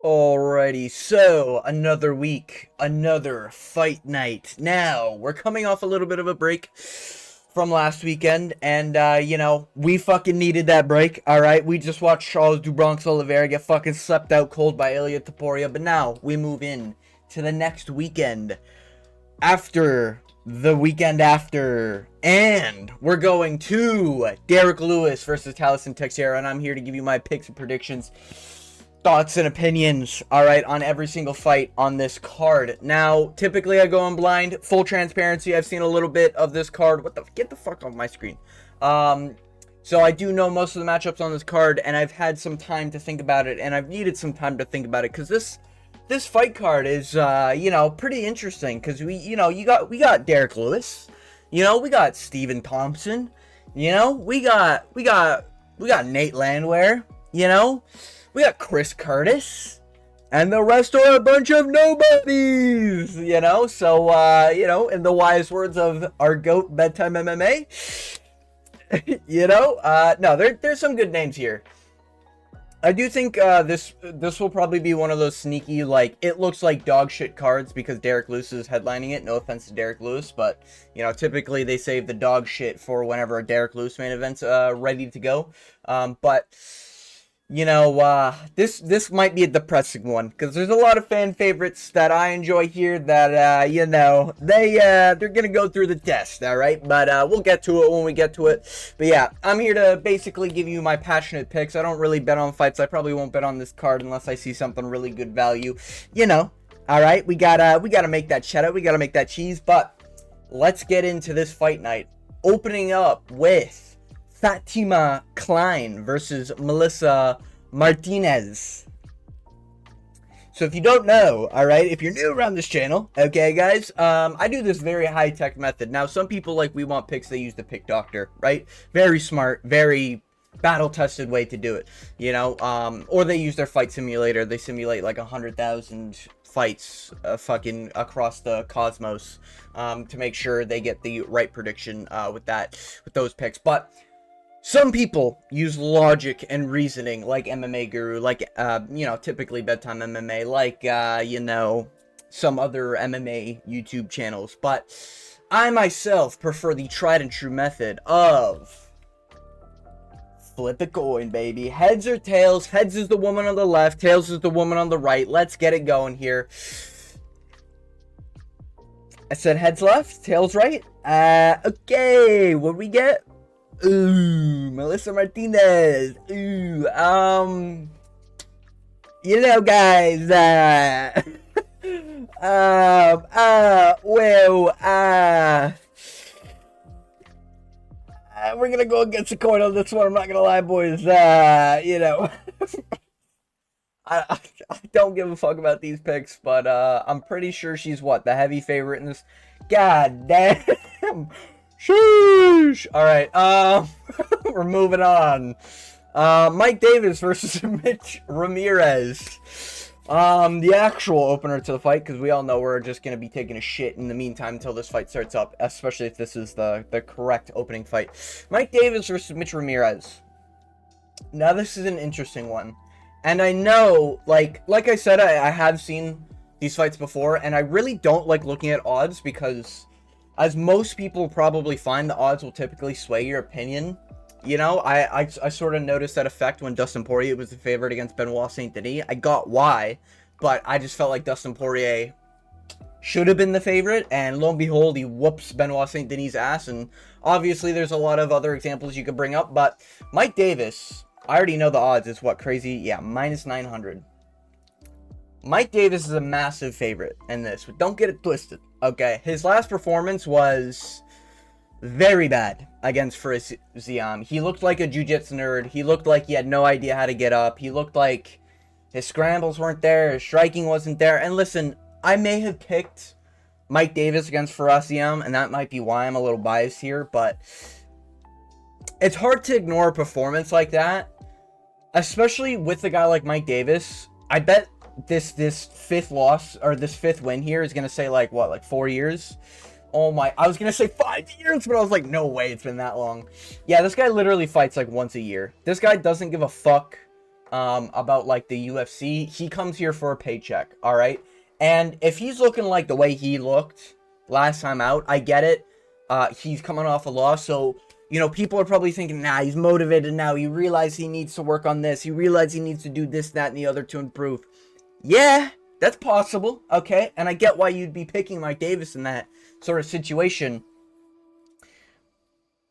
Alrighty, so another week, another fight night. Now, we're coming off a little bit of a break from last weekend, and, we fucking needed that break, alright? We just watched Charles do Bronx Oliveira get fucking slept out cold by Ilia Topuria, but now we move in to the next weekend after the weekend after, and we're going to Derrick Lewis versus Teixeira, and I'm here to give you my picks and predictions, thoughts and opinions, alright, on every single fight on this card. Now, typically I go in blind, full transparency, I've seen a little bit of this card. Get the fuck off my screen. So I do know most of the matchups on this card, and I've had some time to think about it, and I've needed some time to think about it, because this fight card is, pretty interesting, because we got Derrick Lewis, we got Stephen Thompson, we got Nate Landwehr, we got Chris Curtis, and the rest are a bunch of nobodies, so, in the wise words of our GOAT Bedtime MMA, no, there's some good names here. I do think this will probably be one of those sneaky, it looks like dog shit cards because Derrick Lewis is headlining it. No offense to Derrick Lewis, but, typically they save the dog shit for whenever a Derrick Lewis main event's ready to go. But this might be a depressing one because there's a lot of fan favorites that I enjoy here that, they're going to go through the test, all right? But we'll get to it when we get to it. But yeah, I'm here to basically give you my passionate picks. I don't really bet on fights. I probably won't bet on this card unless I see something really good value, all right? We gotta make that cheddar. We gotta make that cheese. But let's get into this fight night. Opening up with Fatima Klein versus Melissa Martinez. So if you don't know, all right, if you're new around this channel, okay, guys, I do this very high-tech method. Now, some people, we want picks, they use the pick doctor, right? Very smart, very battle-tested way to do it, or they use their fight simulator. They simulate, 100,000 fights fucking across the cosmos to make sure they get the right prediction with those picks. But some people use logic and reasoning, like MMA Guru, typically Bedtime MMA, some other MMA YouTube channels. But I myself prefer the tried and true method of flip a coin, baby. Heads or tails. Heads is the woman on the left. Tails is the woman on the right. Let's get it going here. I said heads left, tails right. Okay, what we get? Ooh, Melissa Martinez. Ooh, guys, we're gonna go against the coin on this one. I'm not gonna lie, boys. I don't give a fuck about these picks, but I'm pretty sure she's the heavy favorite in this. God damn. Sheesh. All right. We're moving on. Mike Davis versus Mitch Ramirez. The actual opener to the fight, because we all know we're just going to be taking a shit in the meantime until this fight starts up, especially if this is the correct opening fight. Mike Davis versus Mitch Ramirez. Now, this is an interesting one. And I know, like I said, I have seen these fights before, and I really don't like looking at odds because, as most people probably find, the odds will typically sway your opinion. I sort of noticed that effect when Dustin Poirier was the favorite against Benoit Saint Denis. I got why, but I just felt like Dustin Poirier should have been the favorite, and lo and behold, he whoops Benoit Saint Denis' ass, and obviously there's a lot of other examples you could bring up, but Mike Davis, I already know the odds, is what, crazy? Yeah, minus 900. Mike Davis is a massive favorite in this, but don't get it twisted, okay? His last performance was very bad against Fariziam. He looked like a jiu-jitsu nerd. He looked like he had no idea how to get up. He looked like his scrambles weren't there, his striking wasn't there. And listen, I may have picked Mike Davis against Fariziam, and that might be why I'm a little biased here, but it's hard to ignore a performance like that, especially with a guy like Mike Davis. I bet this fifth loss, or this fifth win here, is gonna say 4 years. Oh my, I was gonna say 5 years, but I was like, no way, it's been that long. Yeah, this guy literally fights once a year. This guy doesn't give a fuck about like the UFC. He comes here for a paycheck, all right? And if he's looking like the way he looked last time out, I get it. He's coming off a loss, so you know, people are probably thinking, nah, he's motivated now. He realizes he needs to work on this. He realizes he needs to do this, that, and the other to improve. Yeah, that's possible, okay? And I get why you'd be picking Mike Davis in that sort of situation.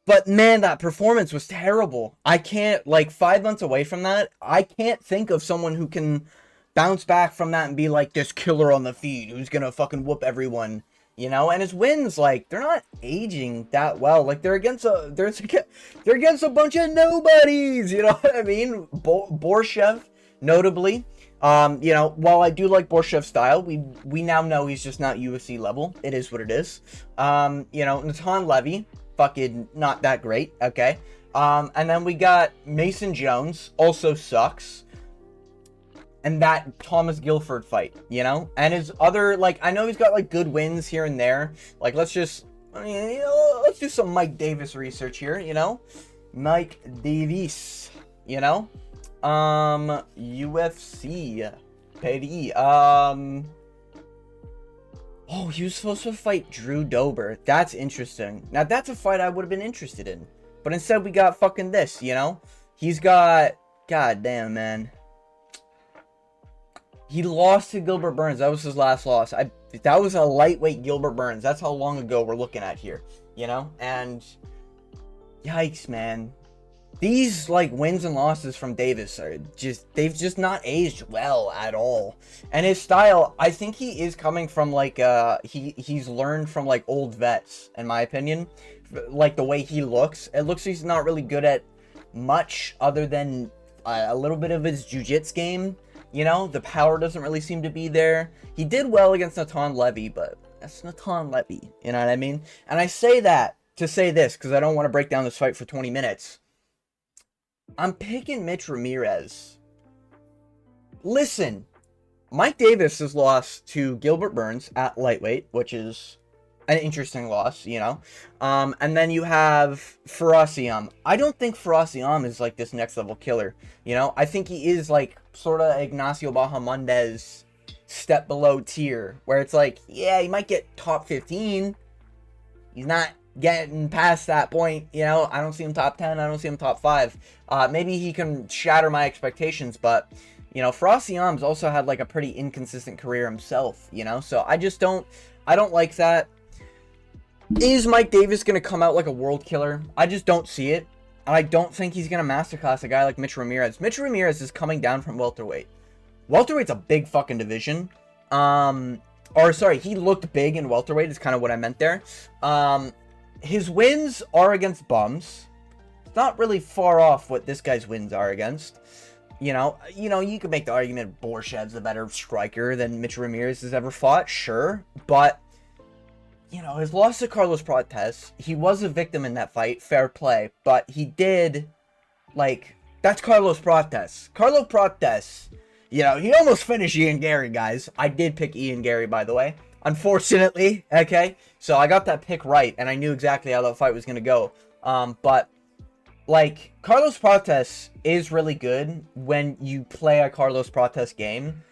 But man, that performance was terrible. I can't, like, 5 months away from that, I can't think of someone who can bounce back from that and be like this killer on the feed who's gonna fucking whoop everyone. You know, and his wins, like, they're not aging that well. Like, they're against a bunch of nobodies. You know what I mean? Borshev, notably. You know, while I do like Borshev's style, we now know he's just not UFC level. It is what it is. You know, Natan Levy, fucking not that great. Okay. And then we got Mason Jones, also sucks. And that Thomas Guilford fight, you know? And his other, like, I know he's got, like, good wins here and there. Like, let's do some Mike Davis research here, you know? Mike Davis, you know? UFC, baby. Oh, he was supposed to fight Drew Dober. That's interesting. Now, that's a fight I would have been interested in. But instead, we got fucking this, you know? He's got, god damn, man. He lost to Gilbert Burns. That was his last loss. That was a lightweight Gilbert Burns. That's how long ago we're looking at here, you know? And yikes, man. These, like, wins and losses from Davis are just, they've just not aged well at all. And his style, I think he is coming from, like, he's learned from, like, old vets, in my opinion. Like, the way he looks. It looks like he's not really good at much other than a little bit of his jiu-jitsu game. You know, the power doesn't really seem to be there. He did well against Natan Levy, but that's Natan Levy. You know what I mean? And I say that to say this, because I don't want to break down this fight for 20 minutes. I'm picking Mitch Ramirez. Listen, Mike Davis has lost to Gilbert Burns at lightweight, which is an interesting loss, you know. And then you have Farasiam. I don't think Farasiam is like this next level killer, you know. I think he is like sort of Ignacio Bahamondes step below tier, where it's like, yeah, he might get top 15. He's not getting past that point, you know. I don't see him top 10. I don't see him top 5. Maybe he can shatter my expectations, but you know, Farasiam's also had like a pretty inconsistent career himself, you know. So I don't like that. Is Mike Davis going to come out like a world killer? I just don't see it. And I don't think he's going to masterclass a guy like Mitch Ramirez. Mitch Ramirez is coming down from welterweight. Welterweight's a big fucking division. Or sorry, he looked big in welterweight is kind of what I meant there. His wins are against bums. It's not really far off what this guy's wins are against. You know, you could make the argument Borshev's a better striker than Mitch Ramirez has ever fought. Sure, but you know, his loss to Carlos Prates, he was a victim in that fight, fair play, but he did, like, that's Carlos Prates. Carlos Prates, you know, he almost finished Ian Gary, guys. I did pick Ian Gary, by the way, unfortunately, okay? So I got that pick right, and I knew exactly how that fight was going to go. But, like, Carlos Prates is really good when you play a Carlos Prates game.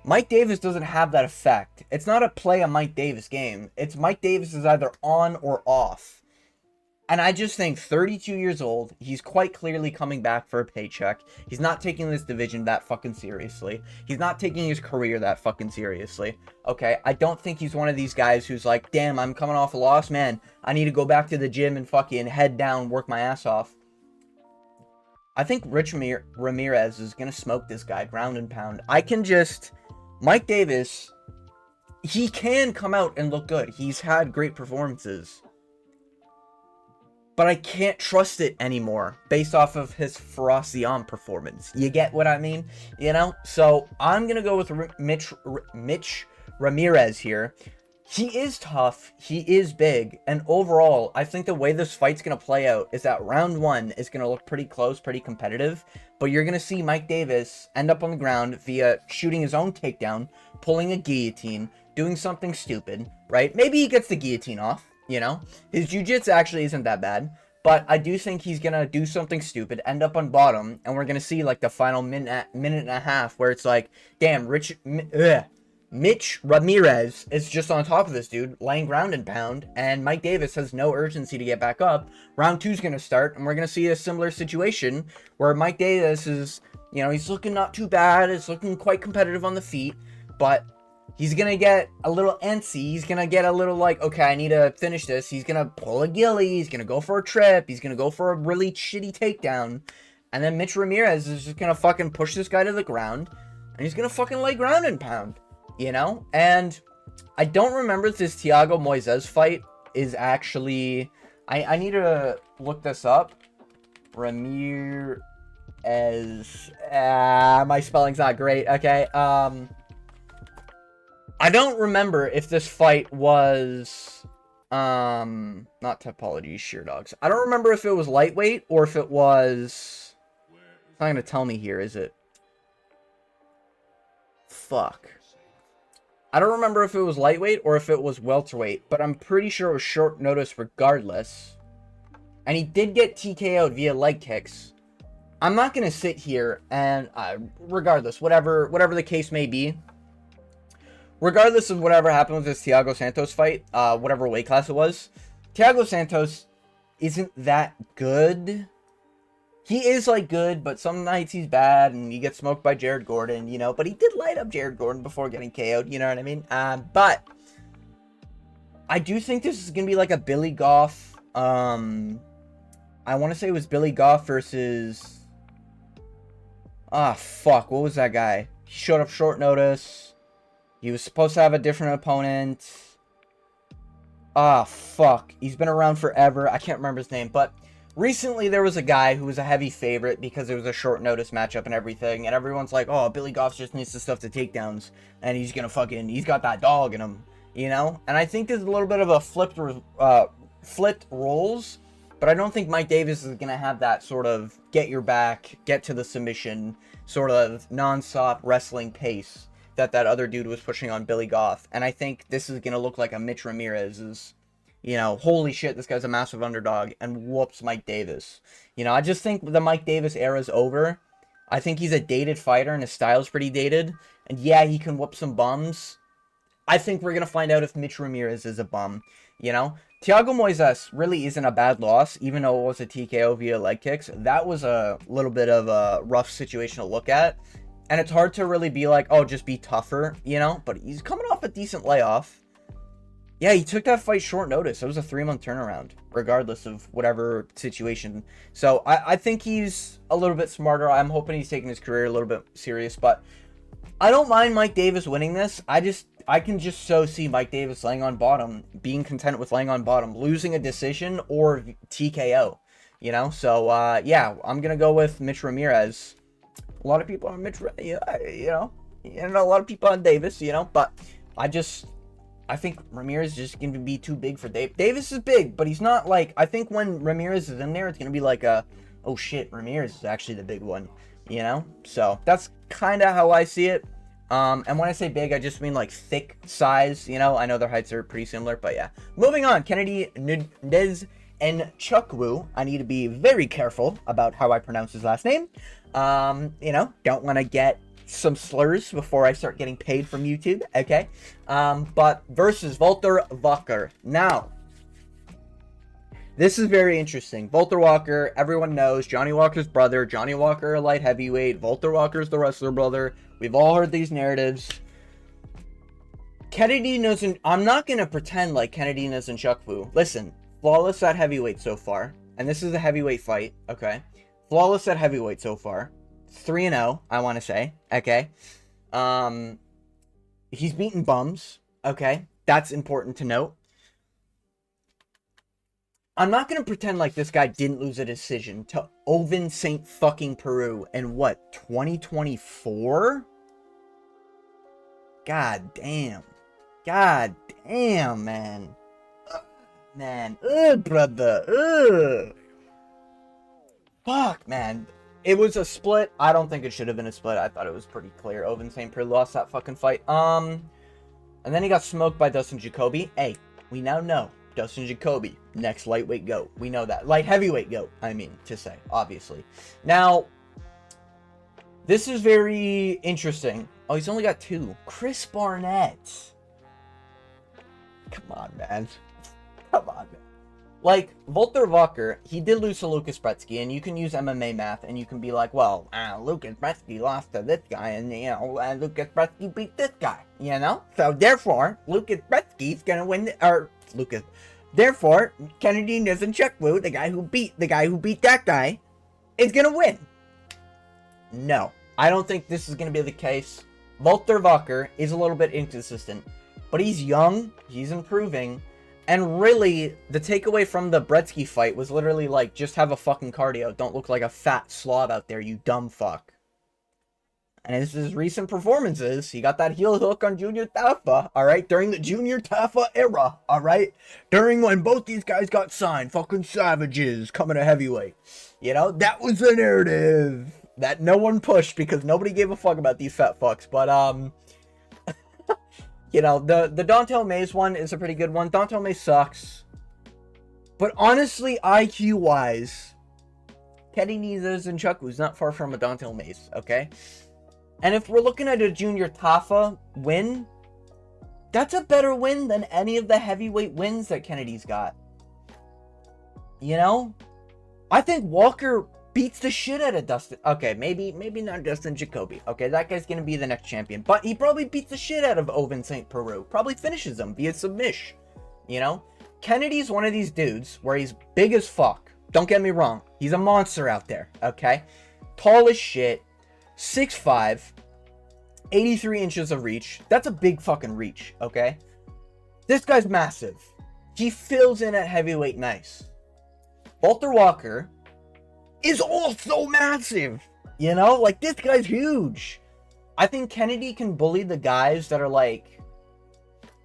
Mike Davis doesn't have that effect. It's not a play a Mike Davis game. It's Mike Davis is either on or off. And I just think 32 years old, he's quite clearly coming back for a paycheck. He's not taking this division that fucking seriously. He's not taking his career that fucking seriously. Okay, I don't think he's one of these guys who's like, damn, I'm coming off a loss, man. I need to go back to the gym and fucking head down, work my ass off. I think Rich Ramirez is going to smoke this guy ground and pound. Mike Davis, he can come out and look good. He's had great performances. But I can't trust it anymore based off of his Farasiam performance. You get what I mean? You know? So I'm going to go with Mitch Ramirez here. He is tough. He is big. And overall, I think the way this fight's going to play out is that round 1 is going to look pretty close, pretty competitive. But you're going to see Mike Davis end up on the ground via shooting his own takedown, pulling a guillotine, doing something stupid, right? Maybe he gets the guillotine off, you know? His jiu-jitsu actually isn't that bad. But I do think he's going to do something stupid, end up on bottom, and we're going to see, like, the final minute and a half where it's like, damn, Mitch Ramirez is just on top of this dude, laying ground and pound, and Mike Davis has no urgency to get back up. Round 2 is going to start, and we're going to see a similar situation where Mike Davis is, you know, he's looking not too bad, he's looking quite competitive on the feet, but he's going to get a little antsy, he's going to get a little like, okay, I need to finish this, he's going to pull a ghillie, he's going to go for a trip, he's going to go for a really shitty takedown, and then Mitch Ramirez is just going to fucking push this guy to the ground, and he's going to fucking lay ground and pound. You know, and I don't remember if this Thiago Moises fight is actually, I need to look this up. Ramirez, my spelling's not great, okay, I don't remember if this fight was, not Topology, Sheer Dogs, I don't remember if it was lightweight, or if it was, it's not gonna tell me here, is it? Fuck. I don't remember if it was lightweight or if it was welterweight, but I'm pretty sure it was short notice regardless. And he did get TKO'd via leg kicks. I'm not going to sit here and, regardless, whatever the case may be, regardless of whatever happened with this Thiago Santos fight, whatever weight class it was, Thiago Santos isn't that good. He is, like, good, but some nights he's bad, and he gets smoked by Jared Gordon, you know, but he did light up Jared Gordon before getting KO'd, you know what I mean? But I do think this is going to be like a Billy Goff, I want to say it was Billy Goff versus, fuck, what was that guy? He showed up short notice, he was supposed to have a different opponent, fuck, he's been around forever, I can't remember his name, but recently, there was a guy who was a heavy favorite because it was a short notice matchup and everything, and everyone's like, oh, Billy Goff just needs to stuff the takedowns, and he's gonna fucking, he's got that dog in him, you know? And I think there's a little bit of a flipped roles, but I don't think Mike Davis is gonna have that sort of get your back, get to the submission, sort of non-stop wrestling pace that other dude was pushing on Billy Goff. And I think this is gonna look like a Mitch Ramirez's, you know, holy shit, this guy's a massive underdog, and whoops Mike Davis. You know, I just think the Mike Davis era is over. I think he's a dated fighter, and his style's pretty dated. And yeah, he can whoop some bums. I think we're going to find out if Mitch Ramirez is a bum, you know? Thiago Moises really isn't a bad loss, even though it was a TKO via leg kicks. That was a little bit of a rough situation to look at. And it's hard to really be like, oh, just be tougher, you know? But he's coming off a decent layoff. Yeah, he took that fight short notice. It was a 3-month turnaround, regardless of whatever situation. So I think he's a little bit smarter. I'm hoping he's taking his career a little bit serious. But I don't mind Mike Davis winning this. I can just so see Mike Davis laying on bottom, being content with laying on bottom, losing a decision or TKO. You know? So, yeah, I'm going to go with Mitch Ramirez. A lot of people on Mitch, you know, a lot of people on Davis, you know, but I think Ramirez is just going to be too big for Davis. Davis is big, but he's not like, I think when Ramirez is in there, it's going to be like oh shit, Ramirez is actually the big one, you know? So that's kind of how I see it. And when I say big, I just mean like thick size, you know? I know their heights are pretty similar, but yeah. Moving on, Kennedy Nunez and Chukwu. I need to be very careful about how I pronounce his last name. You know, don't want to get some slurs before I start getting paid from YouTube, okay? But versus Walter Walker. Now, this is very interesting. Walter Walker, everyone knows, Johnny Walker's brother. Johnny Walker, a light heavyweight. Walter Walker's the wrestler brother. We've all heard these narratives. Kennedy doesn't, I'm not going to pretend like Kennedy doesn't Chukwu. Listen, flawless at heavyweight so far. And this is a heavyweight fight, okay? Flawless at heavyweight so far. 3-0, I want to say, okay? He's beaten bums, okay? That's important to note. I'm not going to pretend like this guy didn't lose a decision to Ovince St. fucking Peru in what, 2024? God damn. God damn, man. Man. Ugh, brother. Ugh. Fuck, man. It was a split. I don't think it should have been a split. I thought it was pretty clear. Ovince St. Peru lost that fucking fight. And then he got smoked by Dustin Jacoby. Hey, we now know Dustin Jacoby, next lightweight GOAT. We know that. Light heavyweight GOAT, I mean to say, obviously. Now, this is very interesting. Oh, he's only got 2. Chris Barnett. Come on, man. Come on, man. Like, Walter Walker, he did lose to Lucas Brzeski, and you can use MMA math, and you can be like, well, Lucas Brzeski lost to this guy, and, you know, Lucas Brzeski beat this guy, you know? So, therefore, Lucas Brzeski's gonna win, therefore, Kennedy Nzechukwu, the guy who beat that guy, is gonna win. No, I don't think this is gonna be the case. Walter Walker is a little bit inconsistent, but he's young, he's improving. And really, the takeaway from the Brzeski fight was literally like, just have a fucking cardio. Don't look like a fat slob out there, you dumb fuck. And his recent performances, he got that heel hook on Junior Tafa, alright? During the Junior Tafa era, alright? During when both these guys got signed, fucking savages coming to heavyweight. You know, that was the narrative that no one pushed because nobody gave a fuck about these fat fucks. But, you know, the Dontel Mays one is a pretty good one. Dontel Mays sucks. But honestly, IQ-wise, Kennedy Nzechukwu is not far from a Dontel Mays, okay? And if we're looking at a Junior Tafa win, that's a better win than any of the heavyweight wins that Kennedy's got. You know? I think Walker beats the shit out of Dustin. Okay, maybe not Dustin Jacoby. Okay, that guy's gonna be the next champion. But he probably beats the shit out of Ovince St. Peru. Probably finishes him via submission. You know? Kennedy's one of these dudes where he's big as fuck. Don't get me wrong. He's a monster out there. Okay? Tall as shit. 6'5". 83 inches of reach. That's a big fucking reach. Okay? This guy's massive. He fills in at heavyweight nice. Walter Walker is also massive, you know, like this guy's huge. I think Kennedy can bully the guys that are like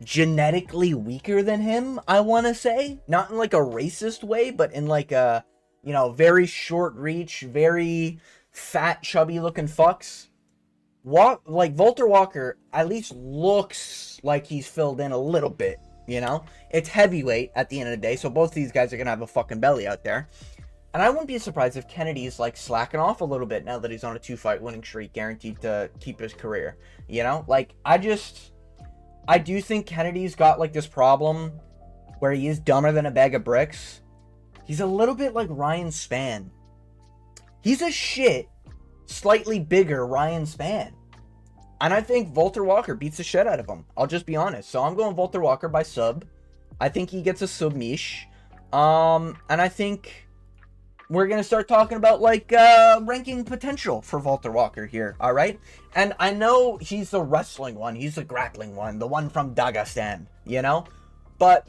genetically weaker than him, I want to say, not in like a racist way, but in like a, you know, very short reach, very fat, chubby looking fucks. Like Walter Walker at least looks like he's filled in a little bit, you know. It's heavyweight at the end of the day, so both these guys are gonna have a fucking belly out there. And I wouldn't be surprised if Kennedy's like slacking off a little bit now that he's on a 2-fight winning streak, guaranteed to keep his career. You know, like I do think Kennedy's got like this problem where he is dumber than a bag of bricks. He's a little bit like Ryan Spann. He's a shit, slightly bigger Ryan Spann. And I think Walter Walker beats the shit out of him. I'll just be honest. So I'm going Walter Walker by sub. I think he gets a submish. And I think we're going to start talking about, like, ranking potential for Walter Walker here, all right? And I know he's the wrestling one. He's the grappling one. The one from Dagestan, you know? But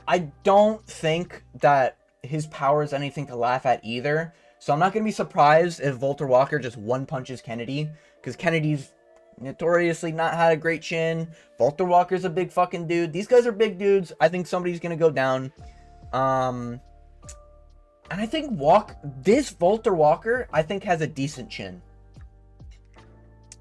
I don't think that his power is anything to laugh at either. So I'm not going to be surprised if Walter Walker just one-punches Kennedy. Because Kennedy's notoriously not had a great chin. Walter Walker's a big fucking dude. These guys are big dudes. I think somebody's going to go down. And I think this Walter Walker, I think, has a decent chin.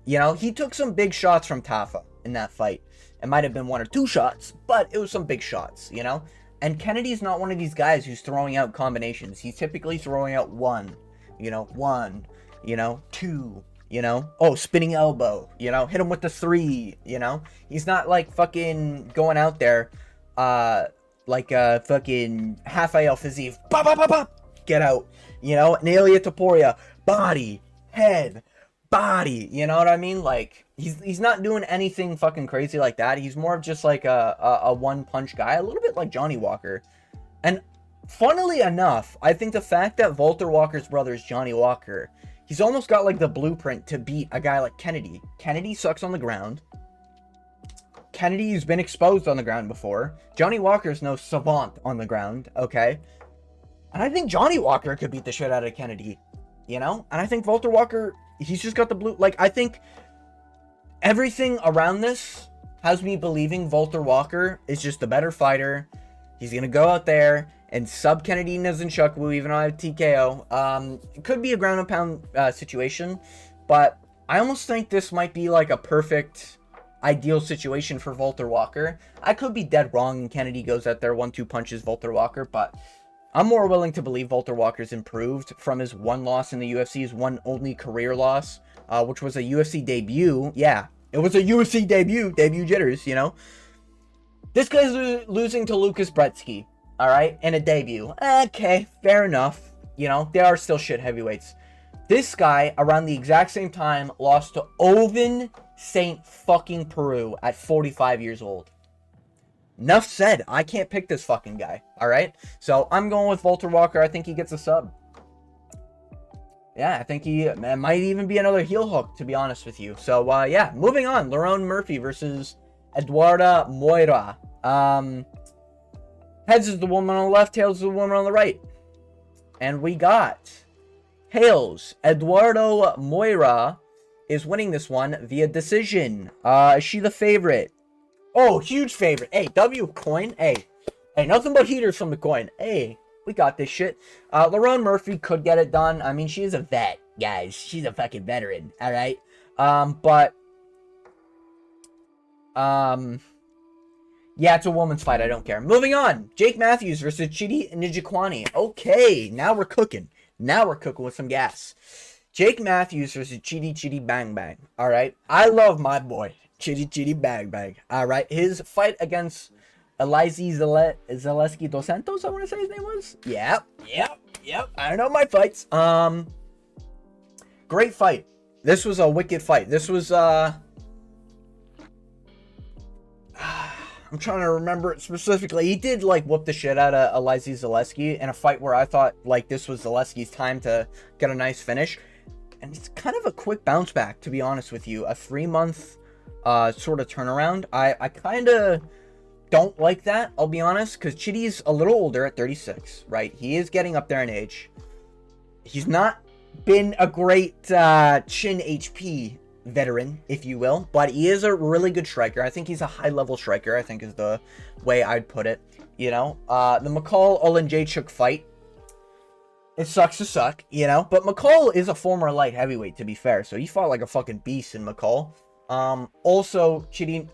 You know, he took some big shots from Tafa in that fight. It might have been 1 or 2 shots, but it was some big shots, you know? And Kennedy's not one of these guys who's throwing out combinations. He's typically throwing out 1, you know, 1, you know, 2, you know? Oh, spinning elbow, you know? Hit him with the 3, you know? He's not, like, fucking going out there, like a fucking Rafael Fiziev. Pop, pop, pop, pop. Get out. You know, and Ilia Topuria. Body. Head. Body. You know what I mean? Like, he's not doing anything fucking crazy like that. He's more of just like a one-punch guy. A little bit like Johnny Walker. And funnily enough, I think the fact that Walter Walker's brother is Johnny Walker, he's almost got like the blueprint to beat a guy like Kennedy. Kennedy sucks on the ground. Kennedy's been exposed on the ground before. Johnny Walker's no savant on the ground, okay? And I think Johnny Walker could beat the shit out of Kennedy, you know? And I think Walter Walker, he's just got the blue... Like, I think everything around this has me believing Walter Walker is just the better fighter. He's going to go out there and sub Kennedy Nzechukwu, even though I have TKO. It could be a ground and pound situation, but I almost think this might be like a perfect ideal situation for Walter Walker. I could be dead wrong and Kennedy goes out there 1-2 punches Walter Walker, but I'm more willing to believe Walter Walker's improved from his one loss in the UFC, his one only career loss, which was a UFC debut. Yeah, it was a UFC debut jitters, you know. This guy's losing to Lucas Brzeski, all right, in a debut. Okay, fair enough. You know, they are still shit heavyweights. This guy, around the exact same time, lost to Ovince St. fucking Peru at 45 years old. Enough said. I can't pick this fucking guy, all right? So I'm going with Walter Walker. I think he gets a sub. Yeah, I think he might even be another heel hook, to be honest with you. So, yeah, moving on. Lerone Murphy versus Eduarda Moira. Heads is the woman on the left, tails is the woman on the right. And we got tails. Eduardo Moira is winning this one via decision. Is she the favorite? Oh, huge favorite. Hey, W coin. Hey, nothing but heaters from the coin. Hey, we got this shit. Lerone Murphy could get it done. I mean, she is a vet, guys. She's a fucking veteran. All right. Yeah, it's a woman's fight. I don't care. Moving on. Jake Matthews versus Chidi Njokuani. Okay, now we're cooking. Now we're cooking with some gas. Jake Matthews versus Chidi Bang Bang. All right. I love my boy, Chidi Bang Bang. All right. His fight against Elise Zaleski Dos Santos, I want to say his name was. Yep. I know my fights. Great fight. This was a wicked fight. This was, I'm trying to remember it specifically. He did, like, whoop the shit out of Elise Zaleski in a fight where I thought, like, this was Zaleski's time to get a nice finish. And it's kind of a quick bounce back, to be honest with you. A 3-month sort of turnaround. I kind of don't like that, I'll be honest, because Chidi's a little older at 36, right? He is getting up there in age. He's not been a great chin HP veteran, if you will, but he is a really good striker. I think he's a high-level striker, I think is the way I'd put it, you know. The McCall Olenjachuk fight, it sucks to suck, you know, but McCall is a former light heavyweight, to be fair, so he fought like a fucking beast in McCall. Also, Chidi,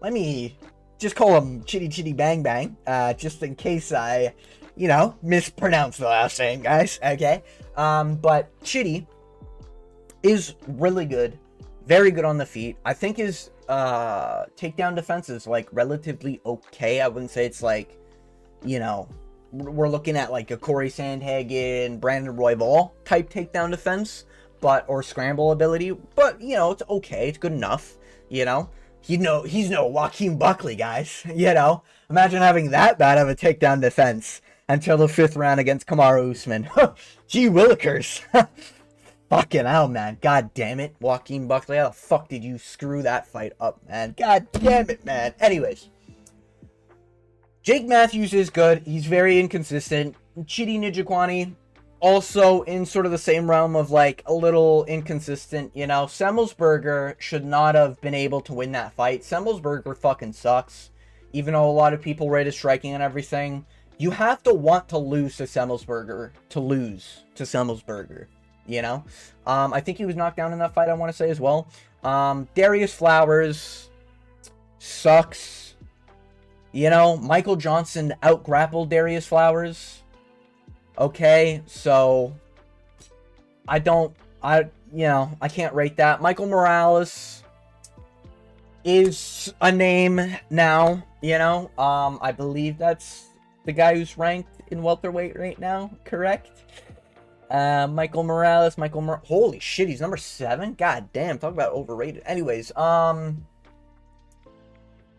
let me just call him Chidi Bang Bang, just in case I, you know, mispronounce the last name, guys, okay? But Chidi is really good, very good on the feet. I think his takedown defense is like relatively okay. I wouldn't say it's like, you know, we're looking at like a Corey Sandhagen, Brandon Royval type takedown defense, but or scramble ability. But you know, it's okay. It's good enough. You know, he's no Joaquin Buckley, guys. You know, imagine having that bad of a takedown defense until the 5th round against Kamaru Usman. Gee willikers. Fucking hell, man. God damn it. Joaquin Buckley, how the fuck did you screw that fight up, man? God damn it, man. Anyways. Jake Matthews is good. He's very inconsistent. Chidi Njokuani, also in sort of the same realm of, like, a little inconsistent, you know. Semmelsberger should not have been able to win that fight. Semmelsberger fucking sucks. Even though a lot of people rate his striking and everything. You have to want to lose to Semmelsberger to lose to Semmelsberger. You know, I think he was knocked down in that fight, I want to say as well. Darius Flowers sucks. You know, Michael Johnson out-grappled Darius Flowers. Okay, so I can't rate that. Michael Morales is a name now, you know. I believe that's the guy who's ranked in welterweight right now, correct? Michael Morales, holy shit, he's number 7? God damn, talk about overrated. Anyways,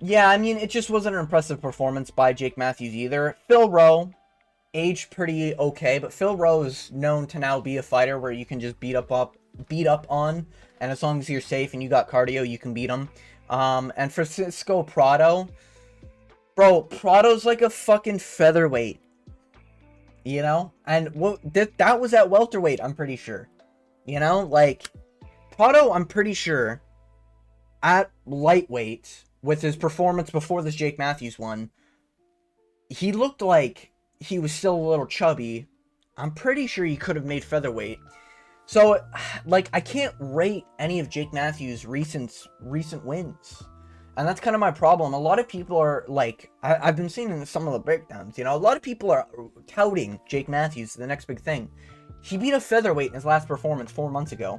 yeah, I mean, it just wasn't an impressive performance by Jake Matthews either. Phil Rowe, aged pretty okay, but Phil Rowe is known to now be a fighter where you can just beat up on, and as long as you're safe and you got cardio, you can beat him. And Francisco Prado, bro, Prado's like a fucking featherweight. You know, and that was at welterweight, I'm pretty sure. You know, like, Prado, I'm pretty sure, at lightweight, with his performance before this Jake Matthews one, he looked like he was still a little chubby. I'm pretty sure he could have made featherweight. So, like, I can't rate any of Jake Matthews' recent wins. And that's kind of my problem. A lot of people are, like, I've been seeing in some of the breakdowns, you know, a lot of people are touting Jake Matthews, the next big thing. He beat a featherweight in his last performance 4 months ago.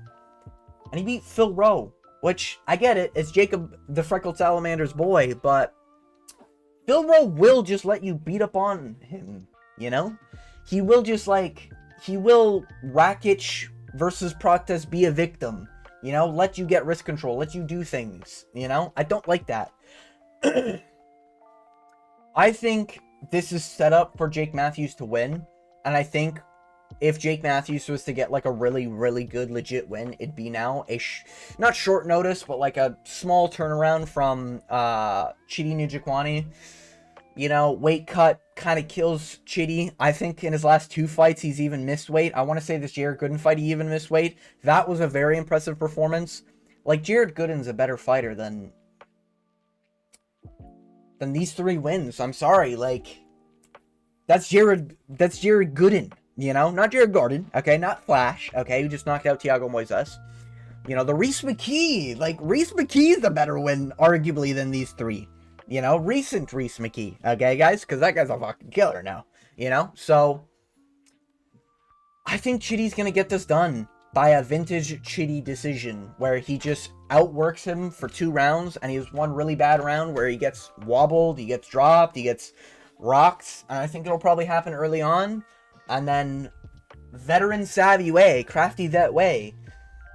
And he beat Phil Rowe, which, I get it, it's Jacob the Freckled Salamander's boy, but Phil Rowe will just let you beat up on him, you know? He will just, like, he will Rakic versus Proctus be a victim, you know? Let you get wrist control, let you do things, you know? I don't like that. I think this is set up for Jake Matthews to win, and I think if Jake Matthews was to get, like, a really, really good, legit win, it'd be now a, not short notice, but, like, a small turnaround from, Chidi Njokuani. You know, weight cut kind of kills Chidi. I think in his last 2 fights, he's even missed weight. I want to say this Jared Gooden fight, he even missed weight. That was a very impressive performance. Like, Jared Gooden's a better fighter than these 3 wins. I'm sorry, like, that's Jared Gooden. You know, not Jared Gordon, okay, not Flash, okay, who just knocked out Thiago Moises. You know, the Reese McKee, like, Reese McKee's the better win, arguably, than these 3. You know, recent Reese McKee, okay, guys, because that guy's a fucking killer now, you know? So, I think Chidi's gonna get this done by a vintage Chidi decision, where he just outworks him for 2 rounds, and he has one really bad round where he gets wobbled, he gets dropped, he gets rocked, and I think it'll probably happen early on. And then, veteran savvy way, crafty that way,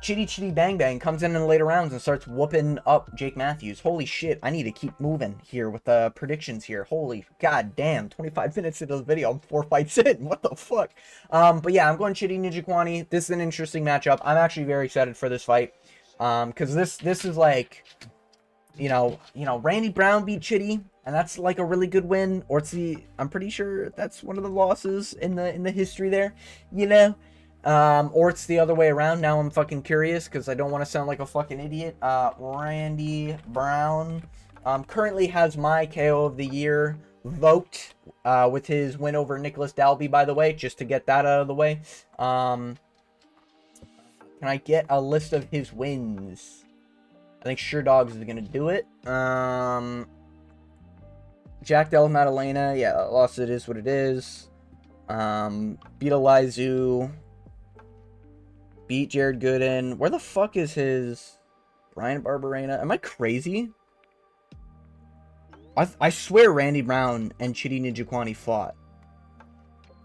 Chidi Bang Bang comes in the later rounds and starts whooping up Jake Matthews. Holy shit, I need to keep moving here with the predictions here. Holy goddamn, 25 minutes into the video, I'm 4 fights in. What the fuck? But yeah, I'm going Chidi Njokuani. This is an interesting matchup. I'm actually very excited for this fight. Because this is like, you know, Randy Brown beat Chidi, and that's like a really good win. Or it's I'm pretty sure that's one of the losses in the history there, you know. Or it's the other way around. Now I'm fucking curious because I don't want to sound like a fucking idiot. Randy Brown currently has my KO of the year vote with his win over Nicholas Dalby, by the way, just to get that out of the way. Can I get a list of his wins? I think Sure Dogs is going to do it. Jack Del Maddalena, yeah, lost, it is what it is. Beat Elizu. Beat Jared Gooden. Where the fuck is his Brian Barberena? Am I crazy? I swear Randy Brown and Chidi Njokuani fought.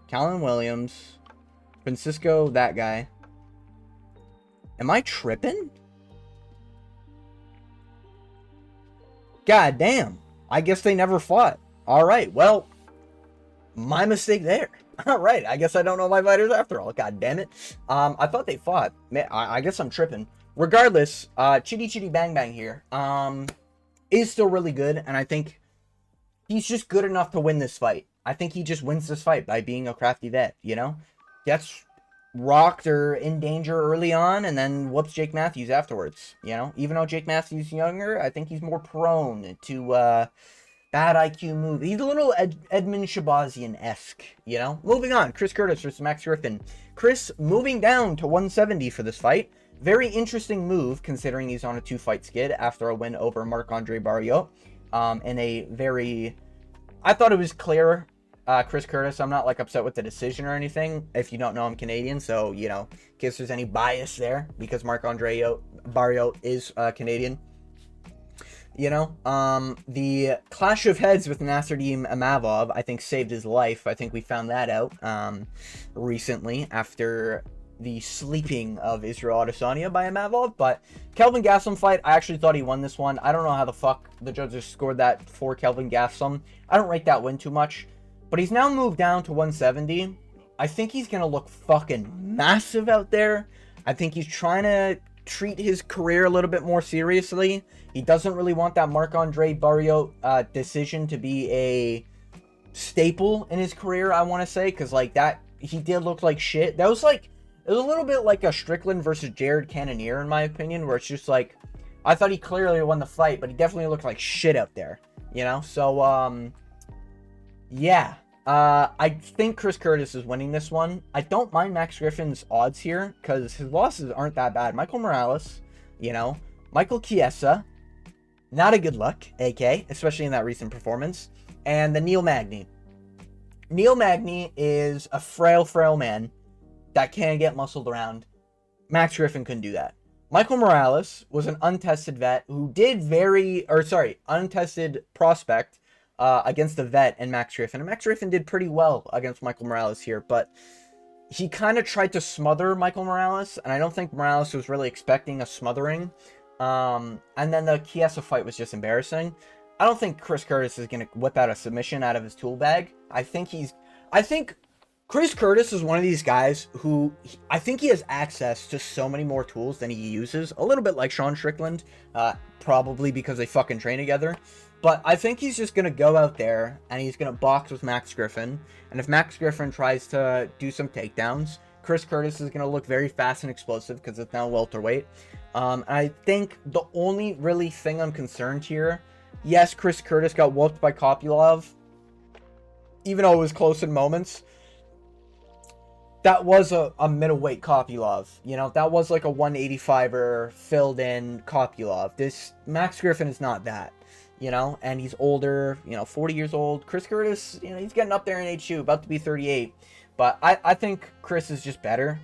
Callan Williams. Francisco, that guy. Am I tripping? God damn. I guess they never fought. Alright, well, my mistake there. Alright, I guess I don't know my fighters after all. God damn it. I thought they fought. Man, I guess I'm tripping. Regardless, Chidi Bang Bang here is still really good, and I think he's just good enough to win this fight. I think he just wins this fight by being a crafty vet, you know? Gets rocked or in danger early on, and then whoops Jake Matthews afterwards, you know? Even though Jake Matthews is younger, I think he's more prone to bad IQ move. He's a little Edmund Shabazian-esque, you know? Moving on, Chris Curtis versus Max Griffin. Chris moving down to 170 for this fight. Very interesting move, considering he's on a 2-fight skid after a win over Marc-Andre Barriault. In a very... I thought it was clear, Chris Curtis. I'm not, like, upset with the decision or anything. If you don't know, I'm Canadian, so, you know, in case there's any bias there, because Marc-Andre Barriault is Canadian. You know, the clash of heads with Nasruddin Imavov, I think, saved his life. I think we found that out recently after the sleeping of Israel Adesanya by Imavov. But Kelvin Gastelum fight, I actually thought he won this one. I don't know how the fuck the judges scored that for Kelvin Gastelum. I don't rate that win too much. But he's now moved down to 170. I think he's going to look fucking massive out there. I think he's trying to treat his career a little bit more seriously. He doesn't really want that Marc-Andre Barriault decision to be a staple in his career, I want to say, because, like, that, he did look like shit. That was, like, it was a little bit like a Strickland versus Jared Cannonier, in my opinion, where it's just, like, I thought he clearly won the fight, but he definitely looked like shit out there, you know? So, yeah. I think Chris Curtis is winning this one. I don't mind Max Griffin's odds here because his losses aren't that bad. Michael Morales, Michael Chiesa, not a good look, AK, especially in that recent performance. And the Neil Magny. Neil Magny is a frail man that can get muscled around. Max Griffin couldn't do that. Michael Morales was an untested vet who did untested prospect against the vet and Max Griffin. And Max Griffin did pretty well against Michael Morales here, but he kind of tried to smother Michael Morales, and I don't think Morales was really expecting a smothering. And then the Chiesa fight was just embarrassing. I don't think Chris Curtis is going to whip out a submission out of his tool bag. I think Chris Curtis is one of these guys who I think he has access to so many more tools than he uses. A little bit like Sean Strickland, probably because they fucking train together. But I think he's just going to go out there and he's going to box with Max Griffin. And if Max Griffin tries to do some takedowns, Chris Curtis is going to look very fast and explosive because it's now welterweight. I think the only really thing I'm concerned here, yes, Chris Curtis got whooped by Kopylov, even though it was close in moments. That was a middleweight Kopylov. That was like a 185er filled in Kopylov. This Max Griffin is not that. And he's older, 40 years old. Chris Curtis, he's getting up there in age too, about to be 38. But I think Chris is just better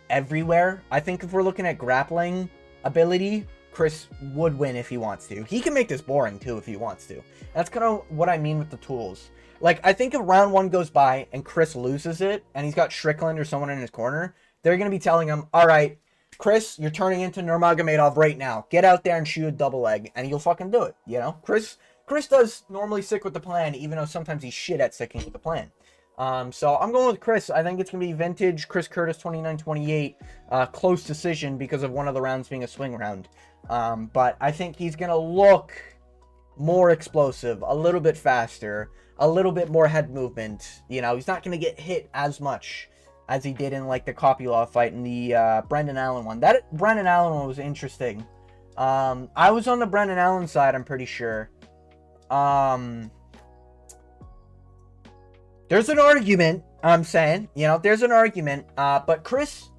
everywhere. I think if we're looking at grappling ability, Chris would win if he wants to. He can make this boring too if he wants to. That's kind of what I mean with the tools. Like, I think if round one goes by and Chris loses it, and he's got Strickland or someone in his corner, they're going to be telling him, all right, Chris, you're turning into Nurmagomedov right now. Get out there and shoot a double leg, and he'll fucking do it, Chris does normally stick with the plan, even though sometimes he's shit at sticking with the plan. So I'm going with Chris. I think it's going to be vintage Chris Curtis 29-28, close decision because of one of the rounds being a swing round. But I think he's going to look more explosive, a little bit faster, a little bit more head movement. He's not going to get hit as much as he did in like the Kopylov fight and the Brendan Allen one. That Brendan Allen one was interesting. I was on the Brendan Allen side, I'm pretty sure. There's an argument, I'm saying. There's an argument. But Chris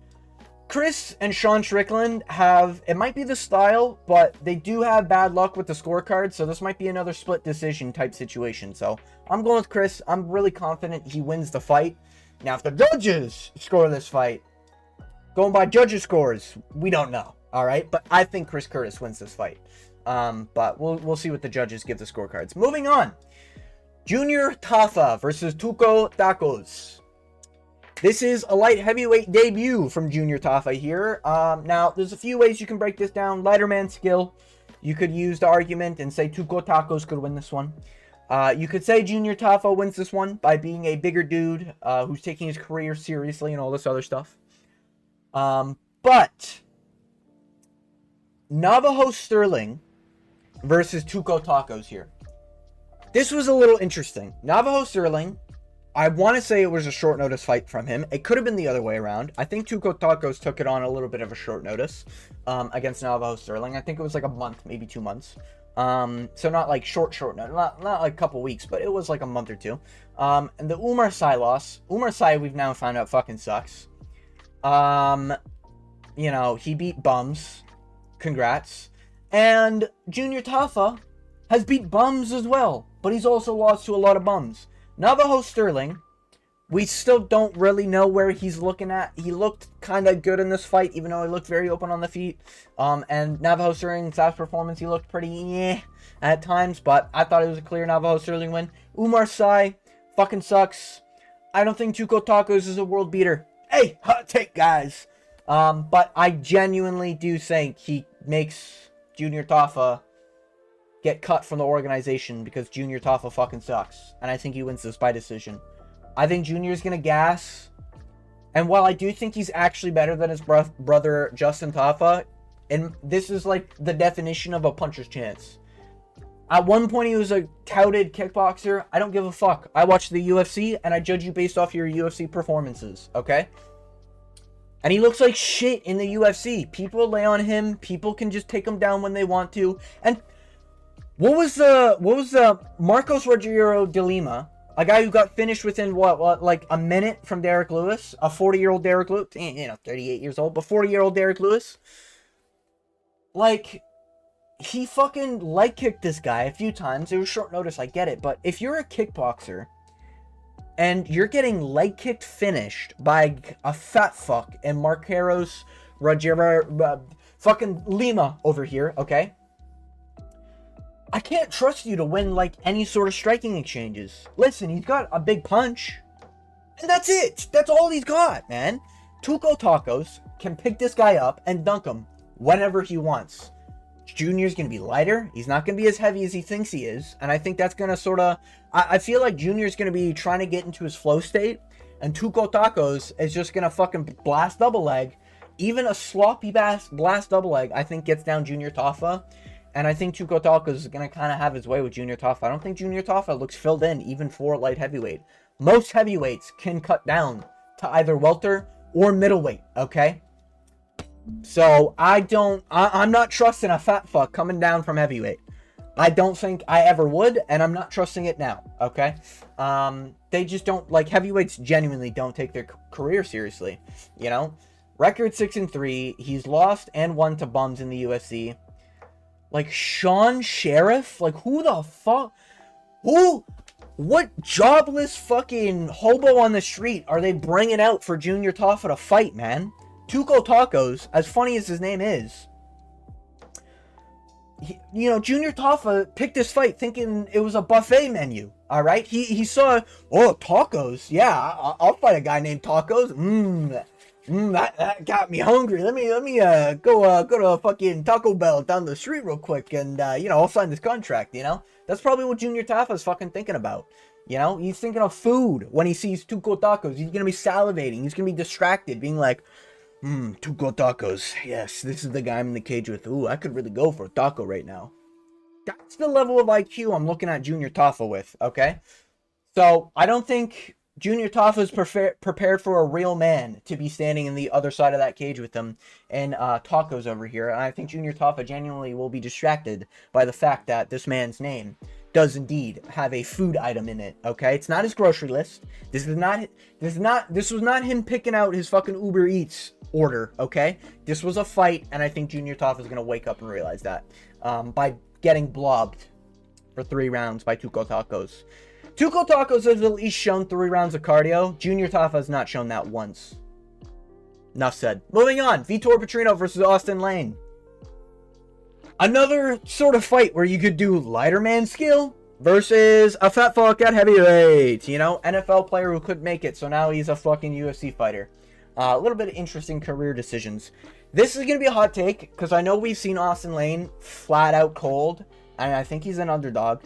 and Sean Strickland it might be the style, but they do have bad luck with the scorecard, so this might be another split decision type situation. So I'm going with Chris. I'm really confident he wins the fight. Now, if the judges score this fight, going by judges' scores, we don't know. All right, but I think Chris Curtis wins this fight. But we'll see what the judges give the scorecards. Moving on, Junior Tafa versus Tuco Tacos. This is a light heavyweight debut from Junior Tafa here. Now, there's a few ways you can break this down. Lighter man skill. You could use the argument and say Tuco Tacos could win this one. You could say Junior Tafa wins this one by being a bigger dude who's taking his career seriously and all this other stuff. But Navajo Sterling versus Tuco Tacos here. This was a little interesting. Navajo Sterling, I want to say it was a short notice fight from him. It could have been the other way around. I think Tuco Tacos took it on a little bit of a short notice against Navajo Sterling. I think it was like a month, maybe 2 months. So not like short notice, not like a couple weeks, but it was like a month or two. And the Umar Sy loss. Umar Sy, we've now found out, fucking sucks. He beat bums. Congrats. And Junior Tafa has beat bums as well, but he's also lost to a lot of bums. Navajo Sterling, we still don't really know where he's looking at. He looked kind of good in this fight, even though he looked very open on the feet. And Navajo Sterling's last performance, he looked pretty at times, but I thought it was a clear Navajo Sterling win. Umar Sy fucking sucks. I don't think Tuco Tacos is a world beater. Hey, hot take, guys. But I genuinely do think he makes Junior Tafa get cut from the organization because Junior Tafa fucking sucks. And I think he wins this by decision. I think Junior's going to gas. And while I do think he's actually better than his brother Justin Tafa, and this is like the definition of a puncher's chance. At one point he was a touted kickboxer. I don't give a fuck. I watch the UFC and I judge you based off your UFC performances, okay? And he looks like shit in the UFC. People lay on him. People can just take him down when they want to. And what was the Marcos Rogero de Lima A guy who got finished within, what, like a minute from Derrick Lewis? A 40-year-old Derrick Lewis? 38 years old, but 40-year-old Derrick Lewis? Like, he fucking leg kicked this guy a few times. It was short notice, I get it. But if you're a kickboxer and you're getting leg kicked finished by a fat fuck and Marqueros Rogero, fucking Lima over here, okay? I can't trust you to win, like, any sort of striking exchanges. Listen, he's got a big punch. And that's it. That's all he's got, man. Tuco Tacos can pick this guy up and dunk him whenever he wants. Junior's going to be lighter. He's not going to be as heavy as he thinks he is. And I think that's going to sort of... I feel like Junior's going to be trying to get into his flow state. And Tuco Tacos is just going to fucking blast double leg. Even a sloppy blast double leg, I think, gets down Junior Tafa. And I think Tuco Tacos is going to kind of have his way with Junior Tafa. I don't think Junior Tafa looks filled in, even for light heavyweight. Most heavyweights can cut down to either welter or middleweight, okay? So, I'm not trusting a fat fuck coming down from heavyweight. I don't think I ever would, and I'm not trusting it now, okay? They just don't, like, heavyweights genuinely don't take their career seriously, you know? Record 6-3, he's lost and won to bums in the UFC. Like, Sean Sheriff? Like, who the fuck? What jobless fucking hobo on the street are they bringing out for Junior Tafa to fight, man? Tuco Tacos, as funny as his name is, Junior Tafa picked this fight thinking it was a buffet menu, all right? He saw, oh, tacos, yeah, I'll fight a guy named Tacos. That got me hungry. Let me go to fucking Taco Bell down the street real quick, and I'll sign this contract. That's probably what Junior Tafa's fucking thinking about. He's thinking of food when he sees Tuco Tacos. He's gonna be salivating. He's gonna be distracted, being like, Tuco Tacos. Yes, this is the guy I'm in the cage with. Ooh, I could really go for a taco right now. That's the level of IQ I'm looking at Junior Tafa with. Okay, so I don't think Junior Tafa is prepared for a real man to be standing in the other side of that cage with him and Tacos over here. And I think Junior Tafa genuinely will be distracted by the fact that this man's name does indeed have a food item in it. Okay, it's not his grocery list. This was not him picking out his fucking Uber Eats order. Okay, this was a fight, and I think Junior Tafa is gonna wake up and realize that by getting blobbed for 3 rounds by Tuco Tacos. Tuco Tacos has at least shown 3 rounds of cardio. Junior Tafa has not shown that once. Enough said. Moving on. Vitor Petrino versus Austin Lane. Another sort of fight where you could do lighter man skill versus a fat fuck at heavyweight. NFL player who couldn't make it, so now he's a fucking UFC fighter. A little bit of interesting career decisions. This is going to be a hot take, because I know we've seen Austin Lane flat out cold, and I think he's an underdog.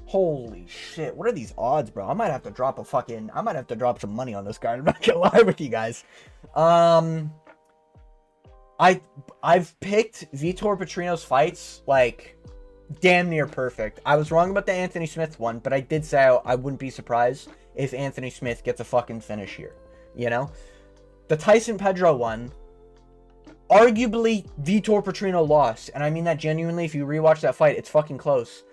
Holy shit, what are these odds, bro? I might have to drop some money on this guy. I'm not gonna lie with you guys. I've picked Vitor Petrino's fights, like, damn near perfect. I was wrong about the Anthony Smith one, but I did say I wouldn't be surprised if Anthony Smith gets a fucking finish here. The Tyson Pedro one, arguably Vitor Petrino lost, and I mean that genuinely. If you rewatch that fight, it's fucking close.